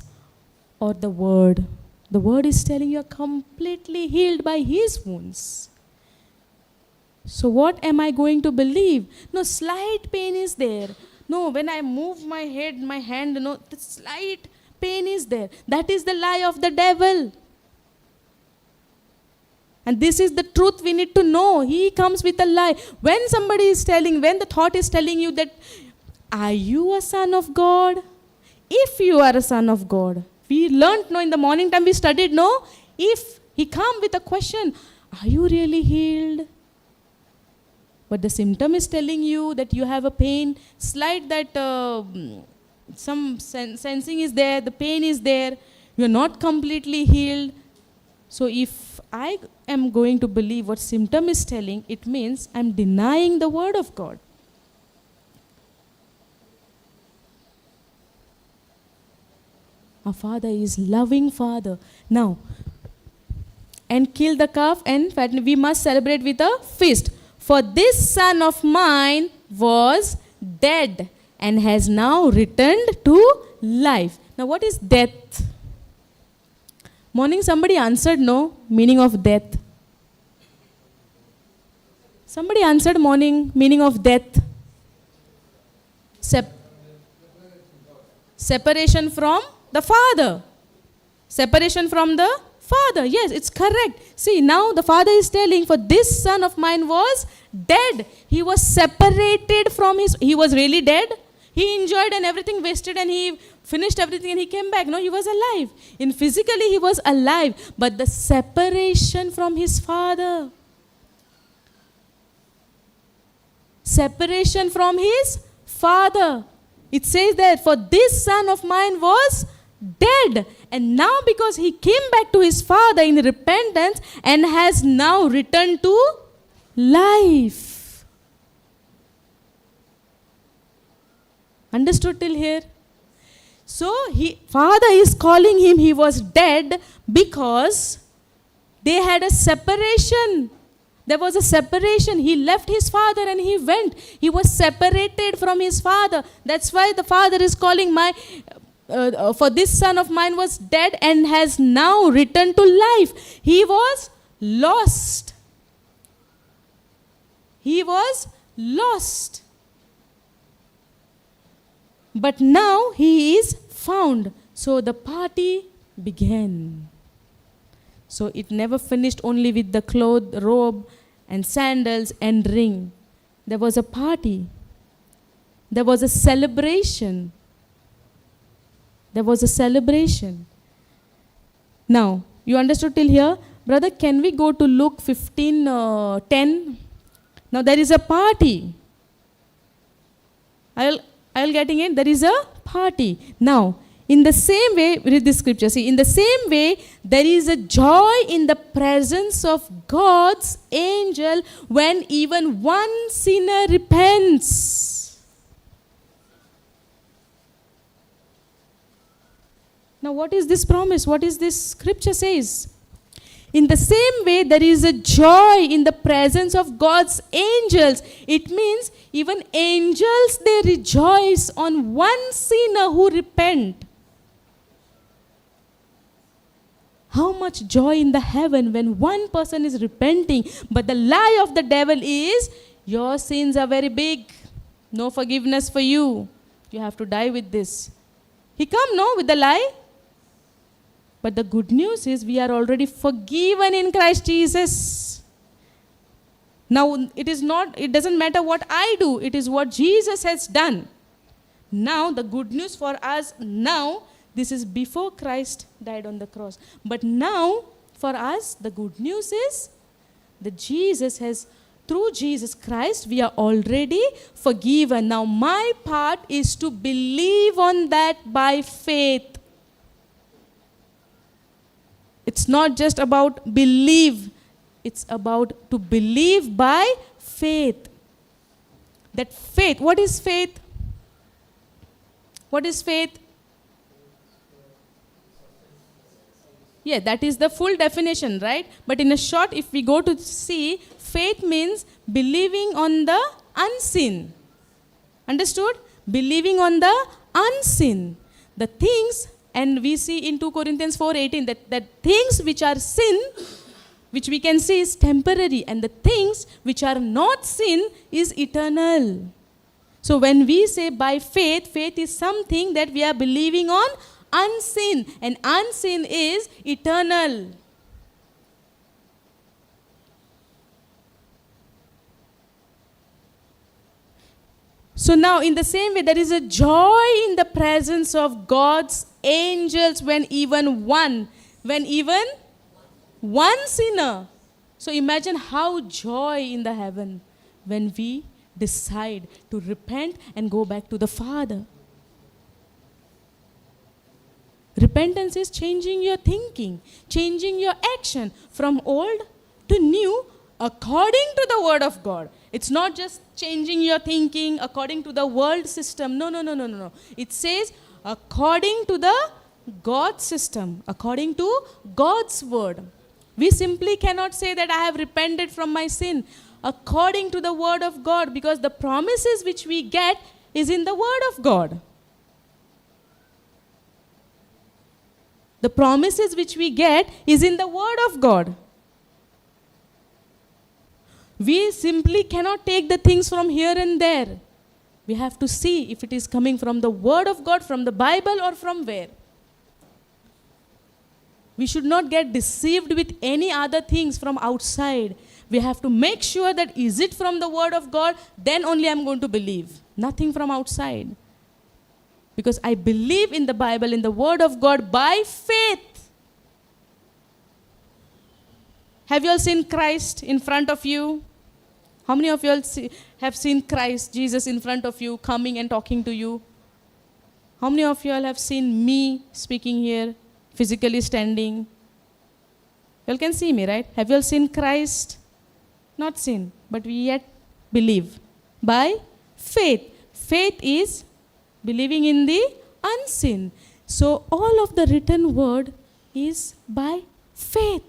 or the word? The word is telling you are completely healed by his wounds. So what am I going to believe? No, slight pain is there. No, when I move my head, my hand, no, the slight pain is there. That is the lie of the devil. And this is the truth we need to know. He comes with a lie. When somebody is telling, when the thought is telling you that, are you a son of God? If you are a son of God. We learned, no, in the morning time we studied, no? If he come with a question, are you really healed? But the symptom is telling you that you have a pain, slight that some sensing is there, the pain is there, you are not completely healed. So if I am going to believe what symptom is telling, it means I am denying the word of God. Our Father is loving Father. Now, and kill the calf and fatten. We must celebrate with a feast. For this son of mine was dead and has now returned to life. Now what is death? Morning somebody answered no, meaning of death. Somebody answered morning, meaning of death. Separation from the Father. Separation from the Father. Yes, it's correct. See, now the Father is telling, for this son of mine was dead. He was separated from his, he was really dead. He enjoyed and everything wasted and he finished everything and he came back. No, he was alive. In physically he was alive. But the separation from his Father. Separation from his Father. It says that for this son of mine was dead. And now because he came back to his Father in repentance and has now returned to life. Understood till here? So Father is calling him, he was dead because they had a separation. There was a separation. He left his Father and he went. He was separated from his Father. That's why the Father is calling for this son of mine was dead and has now returned to life. He was lost. He was lost. But now he is found. So the party began. So it never finished only with the cloth, robe, and sandals and ring. There was a party. There was a celebration. There was a celebration. Now, you understood till here? Brother, can we go to Luke 15:10? Now there is a party. I'll getting it. There is a party. Now, in the same way, read this scripture. See, in the same way, there is a joy in the presence of God's angel when even one sinner repents. Now, what is this promise? What is this scripture says? In the same way, there is a joy in the presence of God's angels. It means even angels, they rejoice on one sinner who repent. How much joy in the heaven when one person is repenting. But the lie of the devil is, your sins are very big. No forgiveness for you. You have to die with this. He come, no, with the lie. But the good news is we are already forgiven in Christ Jesus. Now, it doesn't matter what I do. It is what Jesus has done. Now, the good news for us now, this is before Christ died on the cross. But now, for us, the good news is that through Jesus Christ, we are already forgiven. Now, my part is to believe on that by faith. It's not just about believe. It's about to believe by faith. That faith, what is faith? What is faith? Yeah, that is the full definition, right? But in a short, if we go to see, faith means believing on the unseen. Understood? believing on the unseen. The things, and we see in 2 Corinthians 4:18 that things which are sin, which we can see is temporary, and the things which are not sin is eternal. So when we say by faith, faith is something that we are believing on unseen, and unseen is eternal. So now in the same way, there is a joy in the presence of God's angels when even one sinner. So imagine how joy in the heaven when we decide to repent and go back to the Father. Repentance is changing your thinking, changing your action from old to new according to the Word of God. It's not just changing your thinking according to the world system. No. It says according to the God system, according to God's Word. We simply cannot say that I have repented from my sin according to the Word of God, because the promises which we get is in the Word of God. The promises which we get is in the Word of God. We simply cannot take the things from here and there. We have to see if it is coming from the Word of God, from the Bible, or from where. We should not get deceived with any other things from outside. We have to make sure that is it from the Word of God, then only I am going to believe. Nothing from outside. Because I believe in the Bible, in the Word of God by faith. Have you all seen Christ in front of you? How many of you all have seen Christ, Jesus in front of you, coming and talking to you? How many of you all have seen me speaking here, physically standing? You all can see me, right? Have you all seen Christ? Not seen, but we yet believe. By faith. Faith is believing in the unseen. So all of the written word is by faith.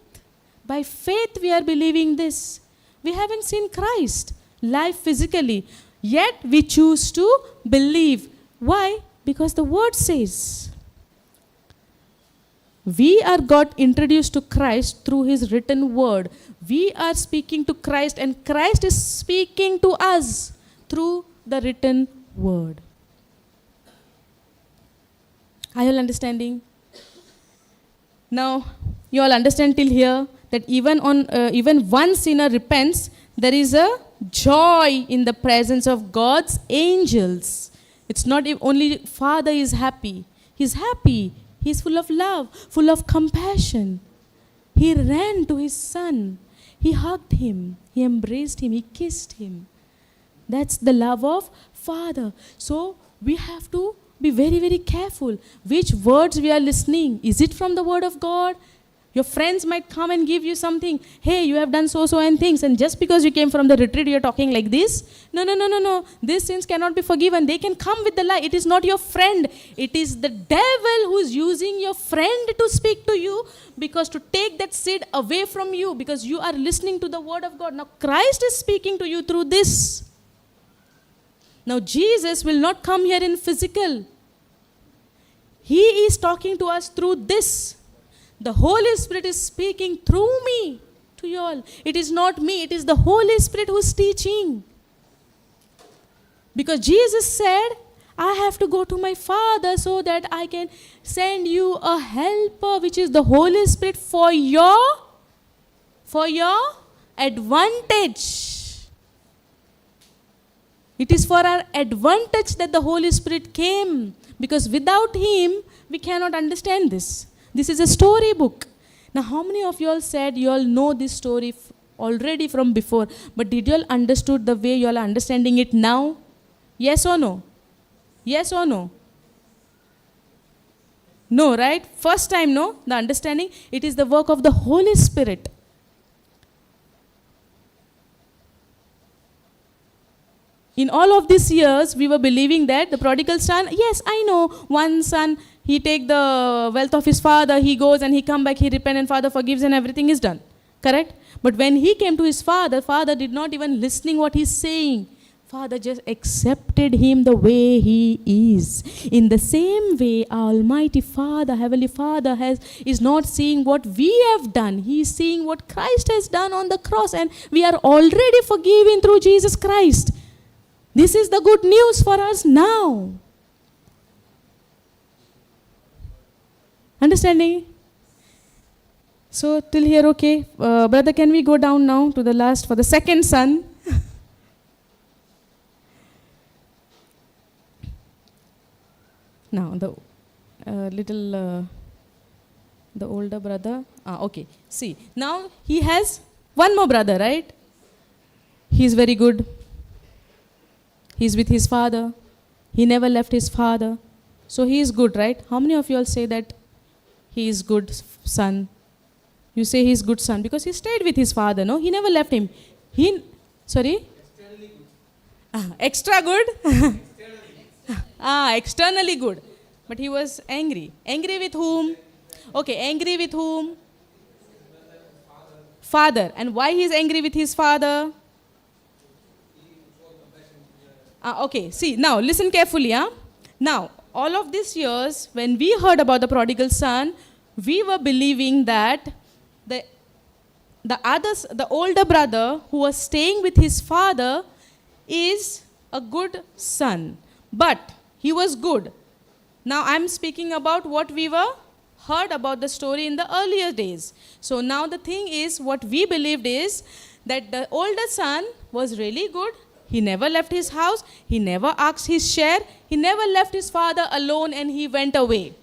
By faith we are believing this. We haven't seen Christ live physically, yet we choose to believe. Why? Because the word says. We are got introduced to Christ through his written word. We are speaking to Christ, and Christ is speaking to us through the written word. Are you all understanding? Now, you all understand till here that even one sinner repents, there is a joy in the presence of God's angels. It's not only Father is happy. He's happy. He's full of love, full of compassion. He ran to his son. He hugged him. He embraced him. He kissed him. That's the love of Father. So we have to be very, very careful which words we are listening. Is it from the Word of God? Your friends might come and give you something. Hey, you have done so and things. And just because you came from the retreat, you're talking like this. No. These sins cannot be forgiven. They can come with the lie. It is not your friend. It is the devil who is using your friend to speak to you, because to take that seed away from you, because you are listening to the Word of God. Now Christ is speaking to you through this. Now Jesus will not come here in physical. He is talking to us through this. The Holy Spirit is speaking through me to you all. It is not me, it is the Holy Spirit who is teaching. Because Jesus said, I have to go to my Father so that I can send you a helper, which is the Holy Spirit for your advantage. It is for our advantage that the Holy Spirit came. Because without Him, we cannot understand this. This is a story book. Now, how many of you all said you all know this story already from before, but did you all understood the way you all are understanding it now? Yes or no? Yes or no? No, right? First time, no? The understanding, it is the work of the Holy Spirit. In all of these years, we were believing that the prodigal son, yes, I know, one son, he take the wealth of his father, he goes and he come back, he repent and father forgives and everything is done. Correct? But when he came to his father, father did not even listening what he's saying. Father just accepted him the way he is. In the same way, our Almighty Father, Heavenly Father is not seeing what we have done. He is seeing what Christ has done on the cross, and we are already forgiven through Jesus Christ. This is the good news for us now. Understanding? So till here, okay. Brother, can we go down now to the last for the second son? Now the the older brother. Okay. See, now he has one more brother, right? He is very good. He is with his father. He never left his father. So he is good, right? How many of you all say that he is good son? You say he is good son because he stayed with his father, no? He never left him. Sorry? Externally good. Extra good? Externally good. But he was angry. Angry with whom? Okay, angry with whom? Father. And why he is angry with his father? Okay, see, now listen carefully. Now, all of these years, when we heard about the prodigal son, we were believing that the older brother who was staying with his father is a good son. But he was good. Now I'm speaking about what we were heard about the story in the earlier days. So now the thing is, what we believed is that the older son was really good. He never left his house. He never asked his share. He never left his father alone and he went away.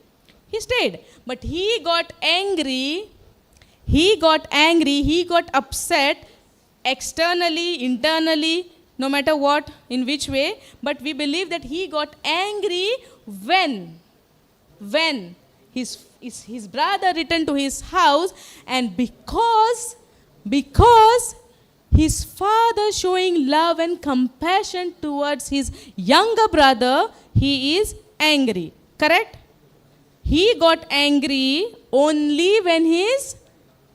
He stayed. But he got angry. He got upset externally, internally, no matter what, in which way. But we believe that he got angry when his brother returned to his house, and because his father showing love and compassion towards his younger brother, he is angry. Correct? He got angry only when his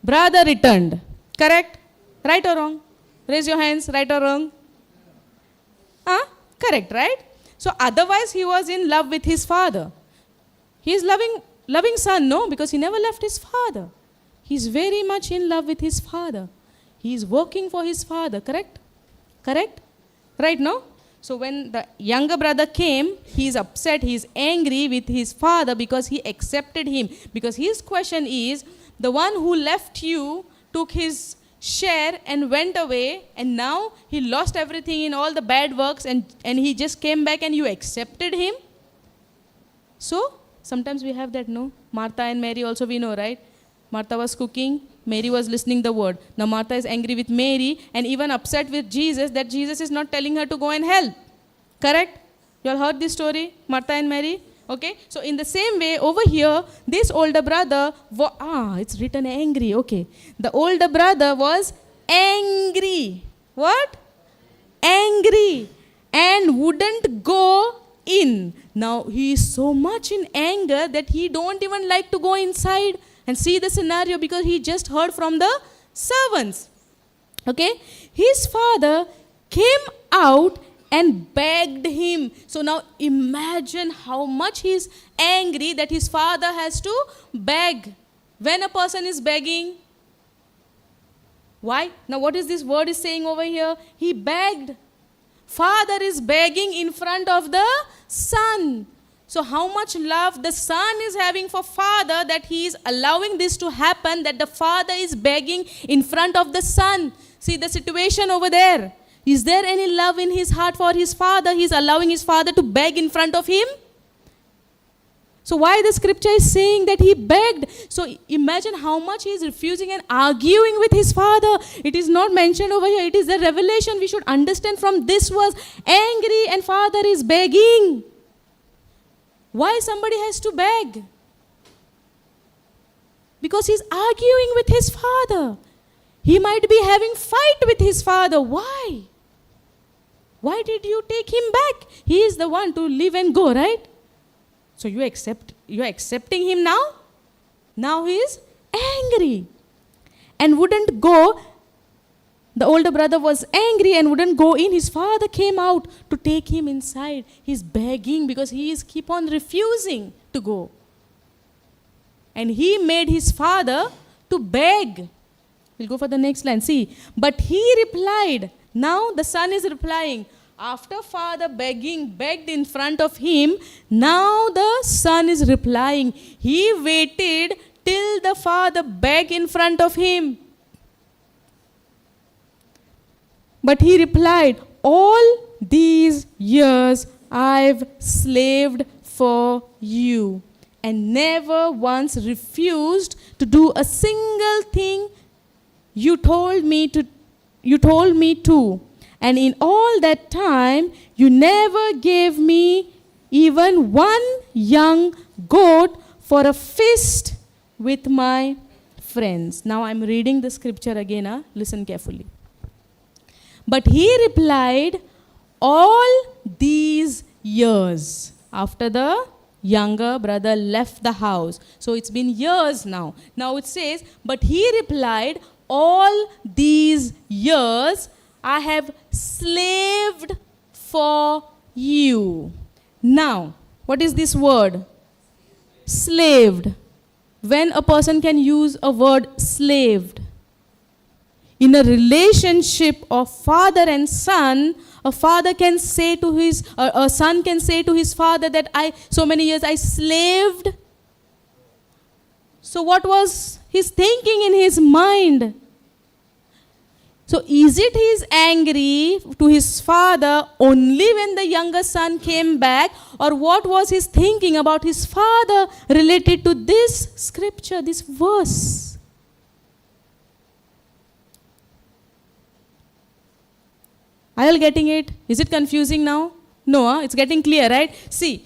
brother returned. Correct? Right or wrong? Raise your hands. Right or wrong? Correct, right? So otherwise he was in love with his father. He is loving son, no? Because he never left his father. He is very much in love with his father. He is working for his father. Correct? Correct? Right, no? So when the younger brother came, he is upset, he is angry with his father because he accepted him. Because his question is, the one who left you took his share and went away, and now he lost everything in all the bad works, and he just came back and you accepted him. So sometimes we have that, no? Martha and Mary also we know, right? Martha was cooking, Mary was listening the word. Now Martha is angry with Mary and even upset with Jesus that Jesus is not telling her to go and help. Correct? You all heard this story, Martha and Mary? Okay, so in the same way over here, this older brother, it's written angry, okay. The older brother was angry. What? Angry. And wouldn't go in. Now he is so much in anger that he don't even like to go inside and see the scenario because he just heard from the servants. Okay, his father came out and begged him. So now imagine how much he is angry that his father has to beg. When a person is begging, why? Now what is this word is saying over here? He begged. Father is begging in front of the son. So how much love the son is having for father that he is allowing this to happen, that the father is begging in front of the son. See the situation over there. Is there any love in his heart for his father? He is allowing his father to beg in front of him. So why the scripture is saying that he begged? So imagine how much he is refusing and arguing with his father. It is not mentioned over here. It is the revelation we should understand from this verse. Angry and father is begging. Why somebody has to beg? Because he is arguing with his father. He might be having fight with his father. Why? Why did you take him back? He is the one to live and go, right? So you are accepting him now? Now he is angry and wouldn't go The older brother was angry and wouldn't go in. His father came out to take him inside. He's begging because he is keep on refusing to go. And he made his father to beg. We'll go for the next line. See, but he replied. Now the son is replying. After father begged in front of him, now the son is replying. He waited till the father begged in front of him. But he replied, all these years I've slaved for you and never once refused to do a single thing you told me to. And in all that time, you never gave me even one young goat for a feast with my friends. Now I'm reading the scripture again. Listen carefully. But he replied, all these years, after the younger brother left the house. So it's been years now. Now it says, but he replied, all these years I have slaved for you. Now, what is this word? Slaved. When a person can use a word slaved? In a relationship of father and son, a father can say to a son can say to his father that so many years I slaved. So what was his thinking in his mind? So is it he is angry to his father only when the younger son came back, or what was his thinking about his father related to this scripture, this verse? Are you all getting it? Is it confusing now? No, it's getting clear, right? See,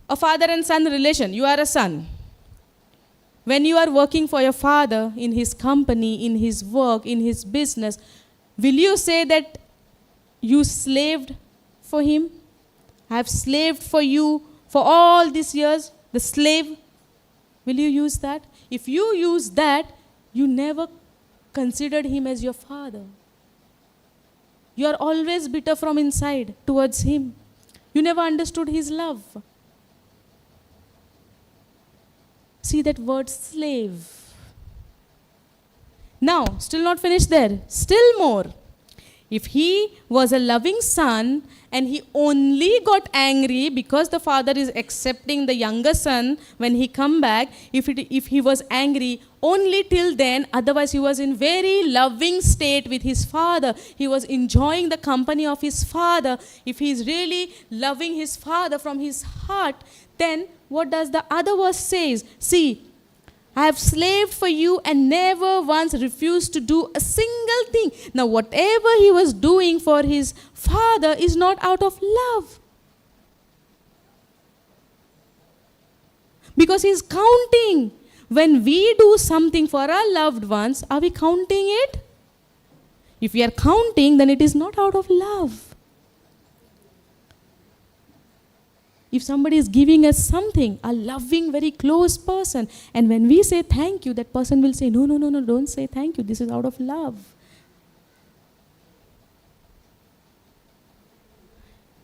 a father and son relation. You are a son. When you are working for your father in his company, in his work, in his business, will you say that you slaved for him? I have slaved for you for all these years, the slave. Will you use that? If you use that, you never considered him as your father. You are always bitter from inside towards him. You never understood his love. See that word slave. Now, still not finished there. Still more. If he was a loving son and he only got angry because the father is accepting the younger son when he come back, if he was angry only till then, otherwise he was in very loving state with his father. He was enjoying the company of his father. If he is really loving his father from his heart, then what does the other verse says? See, I have slaved for you and never once refused to do a single thing. Now, whatever he was doing for his father is not out of love. Because he's counting. When we do something for our loved ones, are we counting it? If we are counting, then it is not out of love. If somebody is giving us something, a loving, very close person, and when we say thank you, that person will say, no, don't say thank you. This is out of love.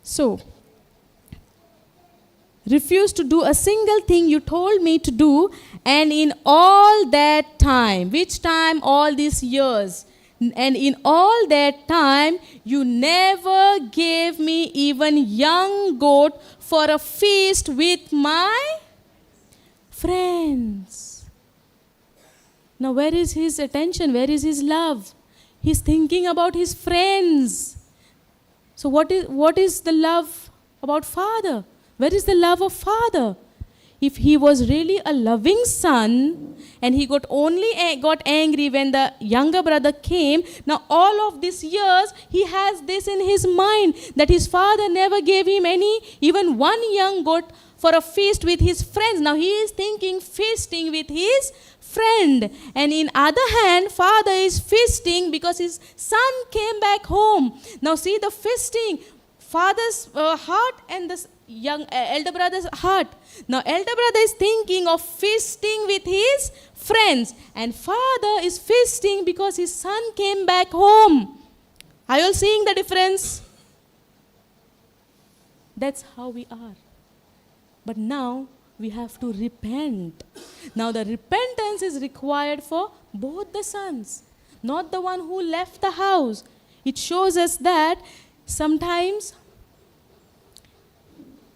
So, refuse to do a single thing you told me to do, and in all that time, which time? All these years. And in all that time, you never gave me even young goat for a feast with my friends. Now, where is his attention? Where is his love? He's thinking about his friends. So what is the love about father? Where is the love of father? If he was really a loving son and he got angry when the younger brother came, now all of these years he has this in his mind that his father never gave him even one young goat for a feast with his friends. Now he is thinking feasting with his friend, and in other hand father is feasting because his son came back home. Now see the feasting, father's heart and the elder brother's heart. Now elder brother is thinking of feasting with his friends, and father is feasting because his son came back home. Are you all seeing the difference? That's how we are. But now we have to repent. Now the repentance is required for both the sons, not the one who left the house. It shows us that sometimes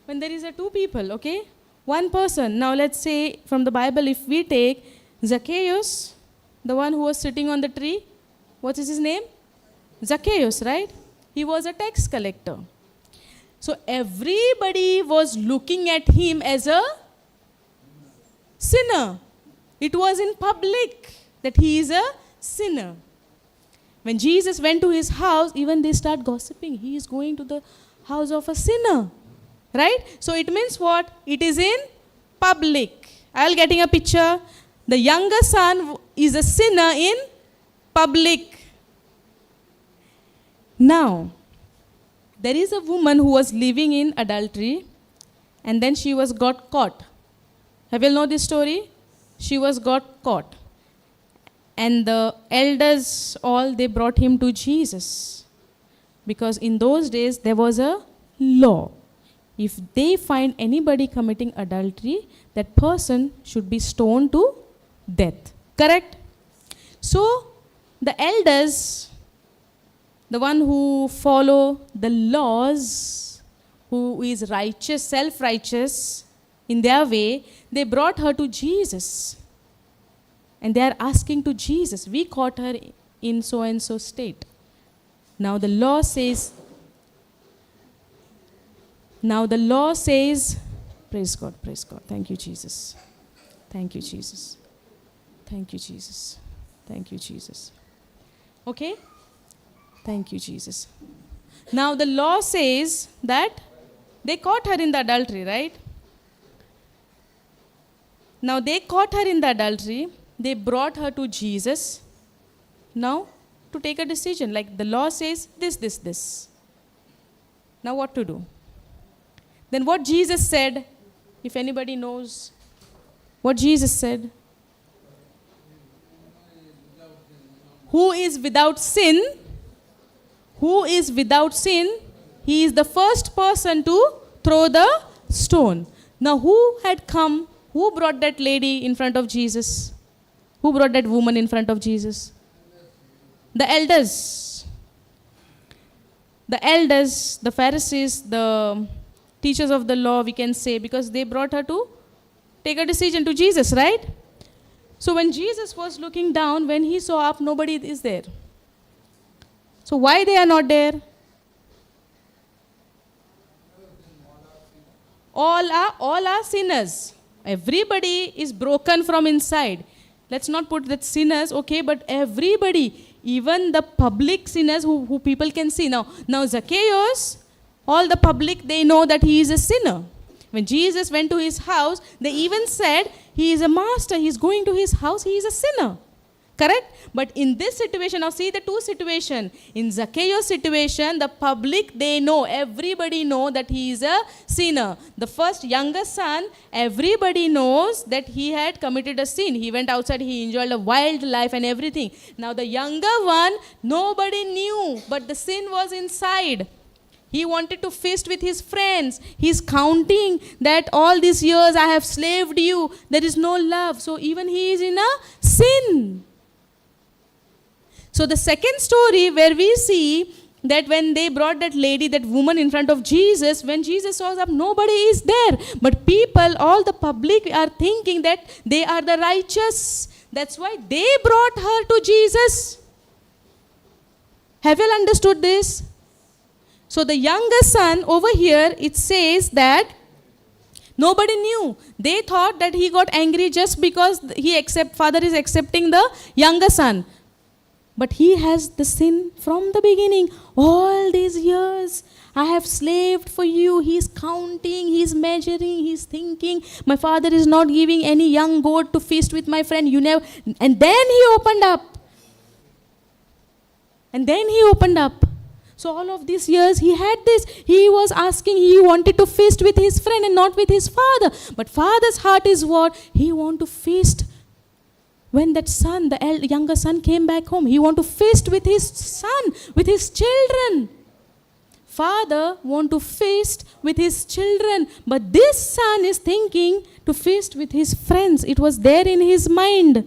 when there is a two people, okay, one person. Now let's say from the Bible, if we take Zacchaeus, the one who was sitting on the tree, what is his name? Zacchaeus, right? He was a tax collector. So everybody was looking at him as a sinner. It was in public that he is a sinner. When Jesus went to his house, even they start gossiping. He is going to the house of a sinner. Right? So it means what? It is in public. I'll getting a picture. The younger son is a sinner in public. Now, there is a woman who was living in adultery, and then she was got caught. Have you know this story? She was got caught. And the elders all, they brought him to Jesus. Because in those days, there was a law. If they find anybody committing adultery, that person should be stoned to death. Correct? So, the elders, the one who follow the laws, who is righteous, self-righteous in their way, they brought her to Jesus. And they are asking to Jesus, we caught her in so-and-so state. Now the law says, praise God, thank you, Jesus. Thank you, Jesus. Thank you, Jesus. Thank you, Jesus. Okay? Thank you, Jesus. Now the law says that they caught her in the adultery, right? Now they caught her in the adultery. They brought her to Jesus. Now to take a decision. Like the law says this. Now what to do? Then what Jesus said, if anybody knows what Jesus said. Who is without sin? Who is without sin? He is the first person to throw the stone. Now who had come? Who brought that lady in front of Jesus? Who brought that woman in front of Jesus? The elders. The elders, the Pharisees, the teachers of the law, we can say, because they brought her to take a decision to Jesus, right? So when Jesus was looking down, when he saw up, nobody is there. So why they are not there? All are sinners. Everybody is broken from inside. Let's not put that sinners, okay, but everybody, even the public sinners who people can see. Now Zacchaeus, all the public, they know that he is a sinner. When Jesus went to his house, they even said, he is a master, he is going to his house, he is a sinner. Correct? But in this situation, now see the two situations. In Zacchaeus' situation, the public, they know, everybody know that he is a sinner. The first younger son, everybody knows that he had committed a sin. He went outside, he enjoyed a wild life and everything. Now the younger one, nobody knew, but the sin was inside. He wanted to feast with his friends. He's counting that all these years I have slaved you. There is no love. So even he is in a sin. So the second story where we see that when they brought that lady, that woman in front of Jesus, when Jesus saw up, nobody is there. But people, all the public are thinking that they are the righteous. That's why they brought her to Jesus. Have you all understood this? So the younger son over here, it says that nobody knew. They thought that he got angry just because father is accepting the younger son. But he has the sin from the beginning. All these years, I have slaved for you. He's counting, he's measuring, he's thinking, my father is not giving any young goat to feast with my friend. You never. And then he opened up. So all of these years he had this. He was asking, he wanted to feast with his friend and not with his father. But father's heart is what? He want to feast. When that son, the younger son came back home, he want to feast with his son, with his children. Father want to feast with his children, but this son is thinking to feast with his friends. It was there in his mind.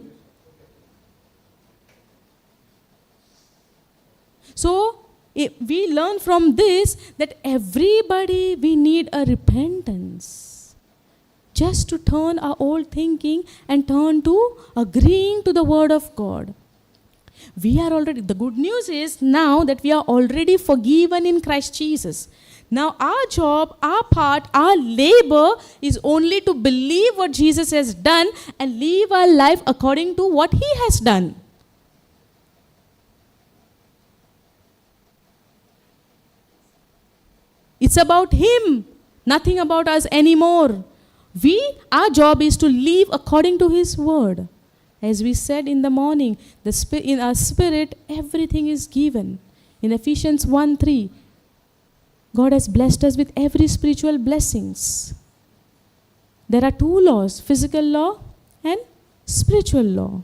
So we learn from this that everybody, we need a repentance. Just to turn our old thinking and turn to agreeing to the word of God. We are already, the good news is now that we are already forgiven in Christ Jesus. Now our job, our part, our labor is only to believe what Jesus has done and live our life according to what he has done. It's about him, nothing about us anymore. Our job is to live according to his word. As we said in the morning, in our spirit, everything is given. In Ephesians 1:3, God has blessed us with every spiritual blessings. There are two laws, physical law and spiritual law.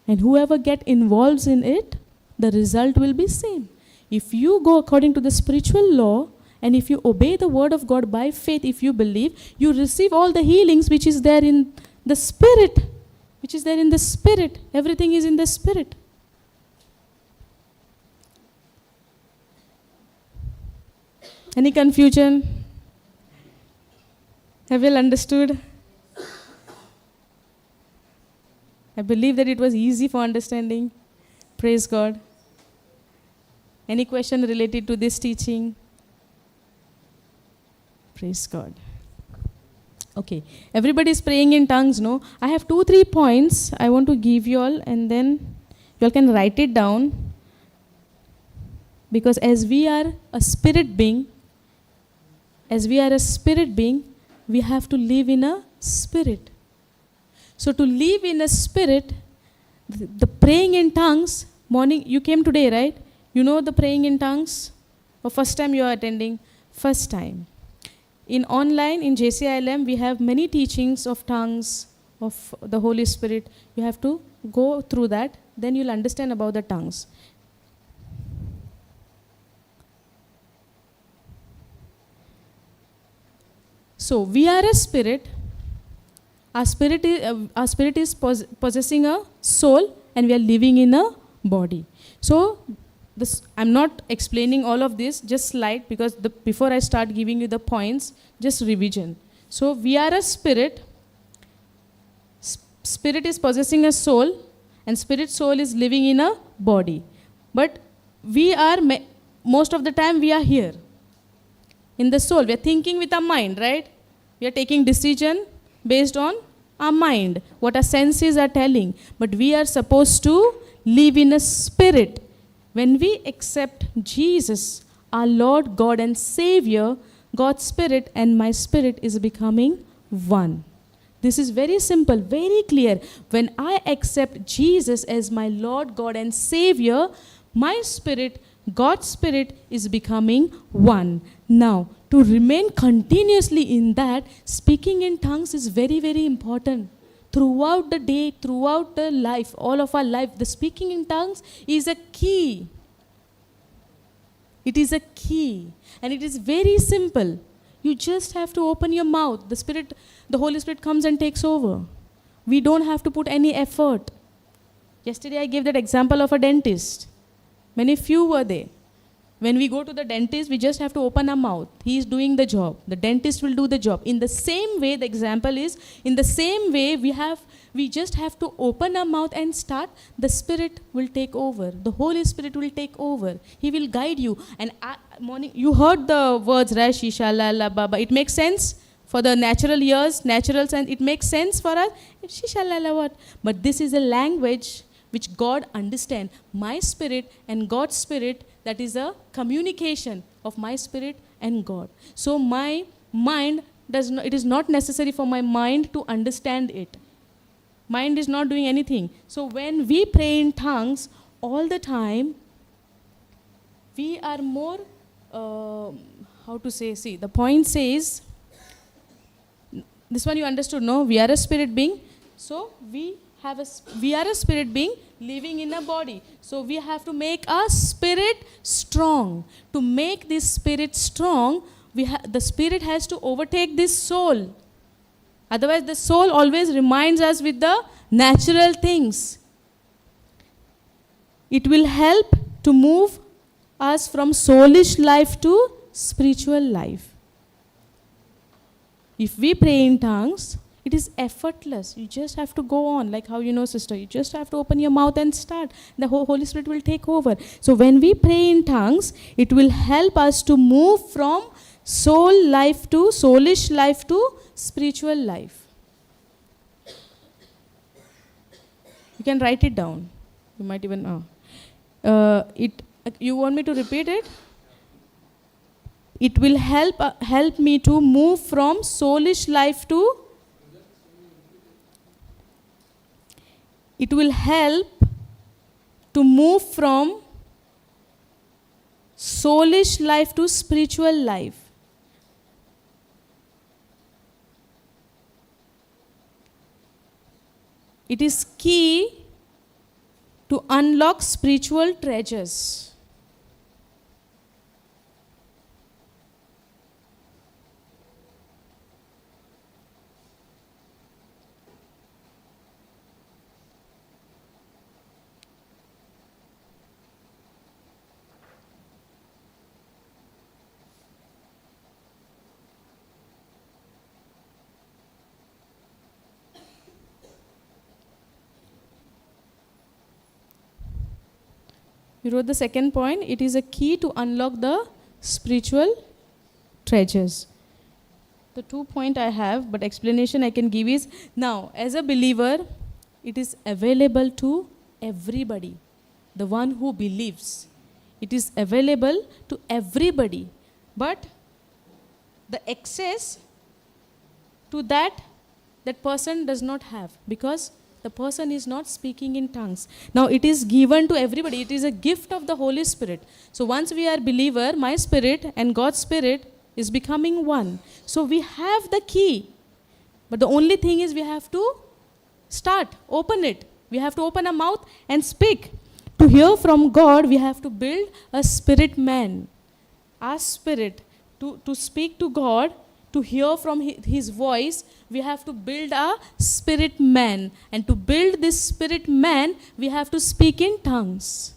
And whoever get involved in it, the result will be same. If you go according to the spiritual law, and if you obey the word of God by faith, if you believe, you receive all the healings which is there in the spirit. Which is there in the spirit. Everything is in the spirit. Any confusion? Have you all understood? I believe that it was easy for understanding. Praise God. Any question related to this teaching? Praise God. Okay, everybody is praying in tongues, no? I have 2-3 points I want to give you all, and then you all can write it down. Because as we are a spirit being, we have to live in a spirit. So to live in a spirit, the praying in tongues, morning, you came today, right? You know the praying in tongues? Or first time you are attending? First time. In online, in JCILM, we have many teachings of tongues, of the Holy Spirit. You have to go through that, then you'll understand about the tongues. So, we are a spirit. Our spirit is possessing a soul, and we are living in a body. So, I'm not explaining all of this, just slide, because before I start giving you the points, just revision. So we are a spirit. Spirit is possessing a soul, and spirit soul is living in a body. But we are, most of the time we are here. In the soul, we are thinking with our mind, right? We are taking decision based on our mind, what our senses are telling. But we are supposed to live in a spirit. When we accept Jesus, our Lord, God and Savior, God's Spirit and my spirit is becoming one. This is very simple, very clear. When I accept Jesus as my Lord, God and Savior, my spirit, God's Spirit is becoming one. Now, to remain continuously in that, speaking in tongues is very, very important. Throughout the day, throughout the life, all of our life, the speaking in tongues is a key. It is a key. And it is very simple. You just have to open your mouth. The Holy Spirit comes and takes over. We don't have to put any effort. Yesterday I gave that example of a dentist. Many few were there. When we go to the dentist, we just have to open our mouth. He is doing the job. The dentist will do the job. In the same way, the example is, in the same way, we just have to open our mouth and start. The Spirit will take over. The Holy Spirit will take over. He will guide you. And morning, you heard the words, right? Shisha, la, la, baba. It makes sense for the natural ears, natural sense. It makes sense for us. Shisha, la, la, what? But this is a language which God understands. My spirit and God's Spirit, that is a communication of my spirit and God. So my mind it is not necessary for my mind to understand it. Mind is not doing anything. So when we pray in tongues all the time, we are more, how to say, see, the point says, this one you understood, no? We are a spirit being, so we are a spirit being living in a body. So we have to make our spirit strong. To make this spirit strong, the spirit has to overtake this soul. Otherwise, the soul always reminds us with the natural things. It will help to move us from soulish life to spiritual life. If we pray in tongues, it is effortless. You just have to go on, like how you know, sister. You just have to open your mouth and start. The Holy Spirit will take over. So when we pray in tongues, it will help us to move from soul life to soulish life to spiritual life. You can write it down. You might even you want me to repeat it? It will help me to move from soulish life to. It will help to move from soulish life to spiritual life. It is key to unlock spiritual treasures. You wrote the second point. It is a key to unlock the spiritual treasures. The 2 point I have, but explanation I can give is, now, as a believer, it is available to everybody. The one who believes. It is available to everybody. But the access to that person does not have, because the person is not speaking in tongues. Now it is given to everybody. It is a gift of the Holy Spirit. So once we are believer, my spirit and God's spirit is becoming one. So we have the key. But the only thing is we have to start, open it. We have to open our mouth and speak. To hear from God, we have to build a spirit man. Our spirit, to speak to God, to hear from his voice, we have to build a spirit man. And to build this spirit man, we have to speak in tongues.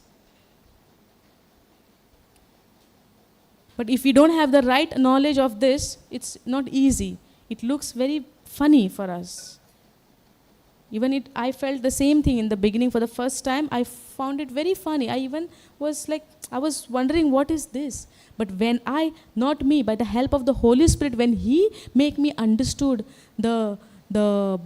But if we don't have the right knowledge of this, it's not easy. It looks very funny for us. I felt the same thing in the beginning. For the first time, I found it very funny. I was wondering, what is this? But when not me, by the help of the Holy Spirit, when He make me understood the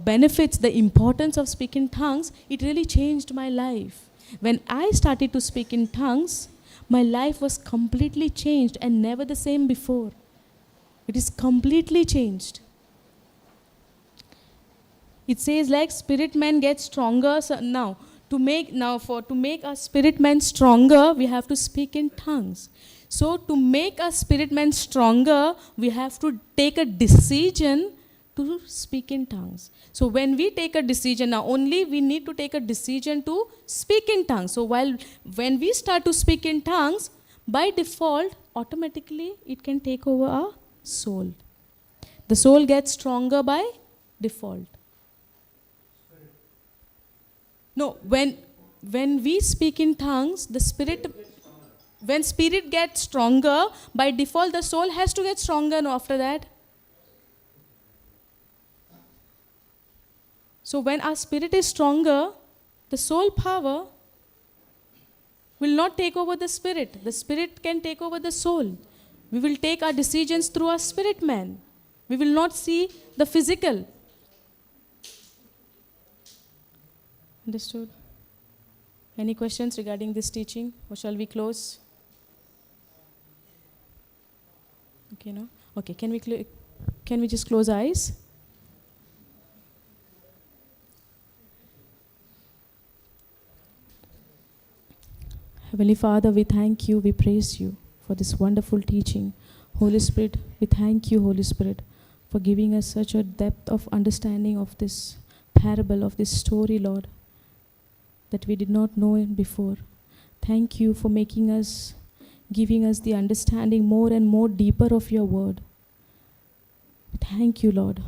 benefits, the importance of speaking tongues, it really changed my life. When I started to speak in tongues, my life was completely changed and never the same before. It is completely changed. It says like spirit man gets stronger. So now to make a spirit man stronger, we have to speak in tongues. So to make a spirit man stronger, we have to take a decision to speak in tongues. So when we take a decision, now only we need to take a decision to speak in tongues. So when we start to speak in tongues, by default, automatically it can take over our soul. The soul gets stronger by default. No, when we speak in tongues, when spirit gets stronger, by default the soul has to get stronger after that. So when our spirit is stronger, the soul power will not take over the spirit. The spirit can take over the soul. We will take our decisions through our spirit man. We will not see the physical. Understood? Any questions regarding this teaching? Or shall we close? Okay, no? Okay, can we just close eyes? Heavenly Father, we thank you, we praise you for this wonderful teaching. Holy Spirit, we thank you, Holy Spirit, for giving us such a depth of understanding of this parable, of this story, Lord, that we did not know it before. Thank you for making us, giving us the understanding more and more deeper of your word. Thank you, Lord,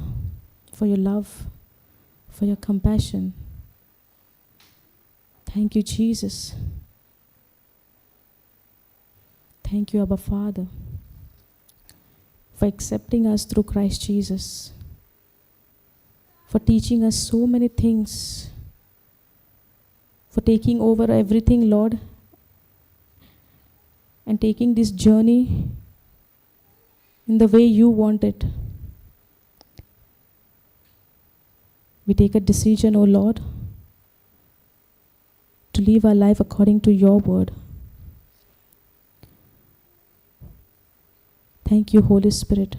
for your love, for your compassion. Thank you, Jesus. Thank you, Abba Father, for accepting us through Christ Jesus, for teaching us so many things, for taking over everything, Lord, and taking this journey in the way you want it. We take a decision, O Lord, to live our life according to your word. Thank you, Holy Spirit.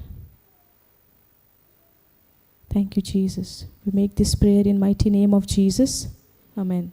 Thank you, Jesus. We make this prayer in mighty name of Jesus. Amen.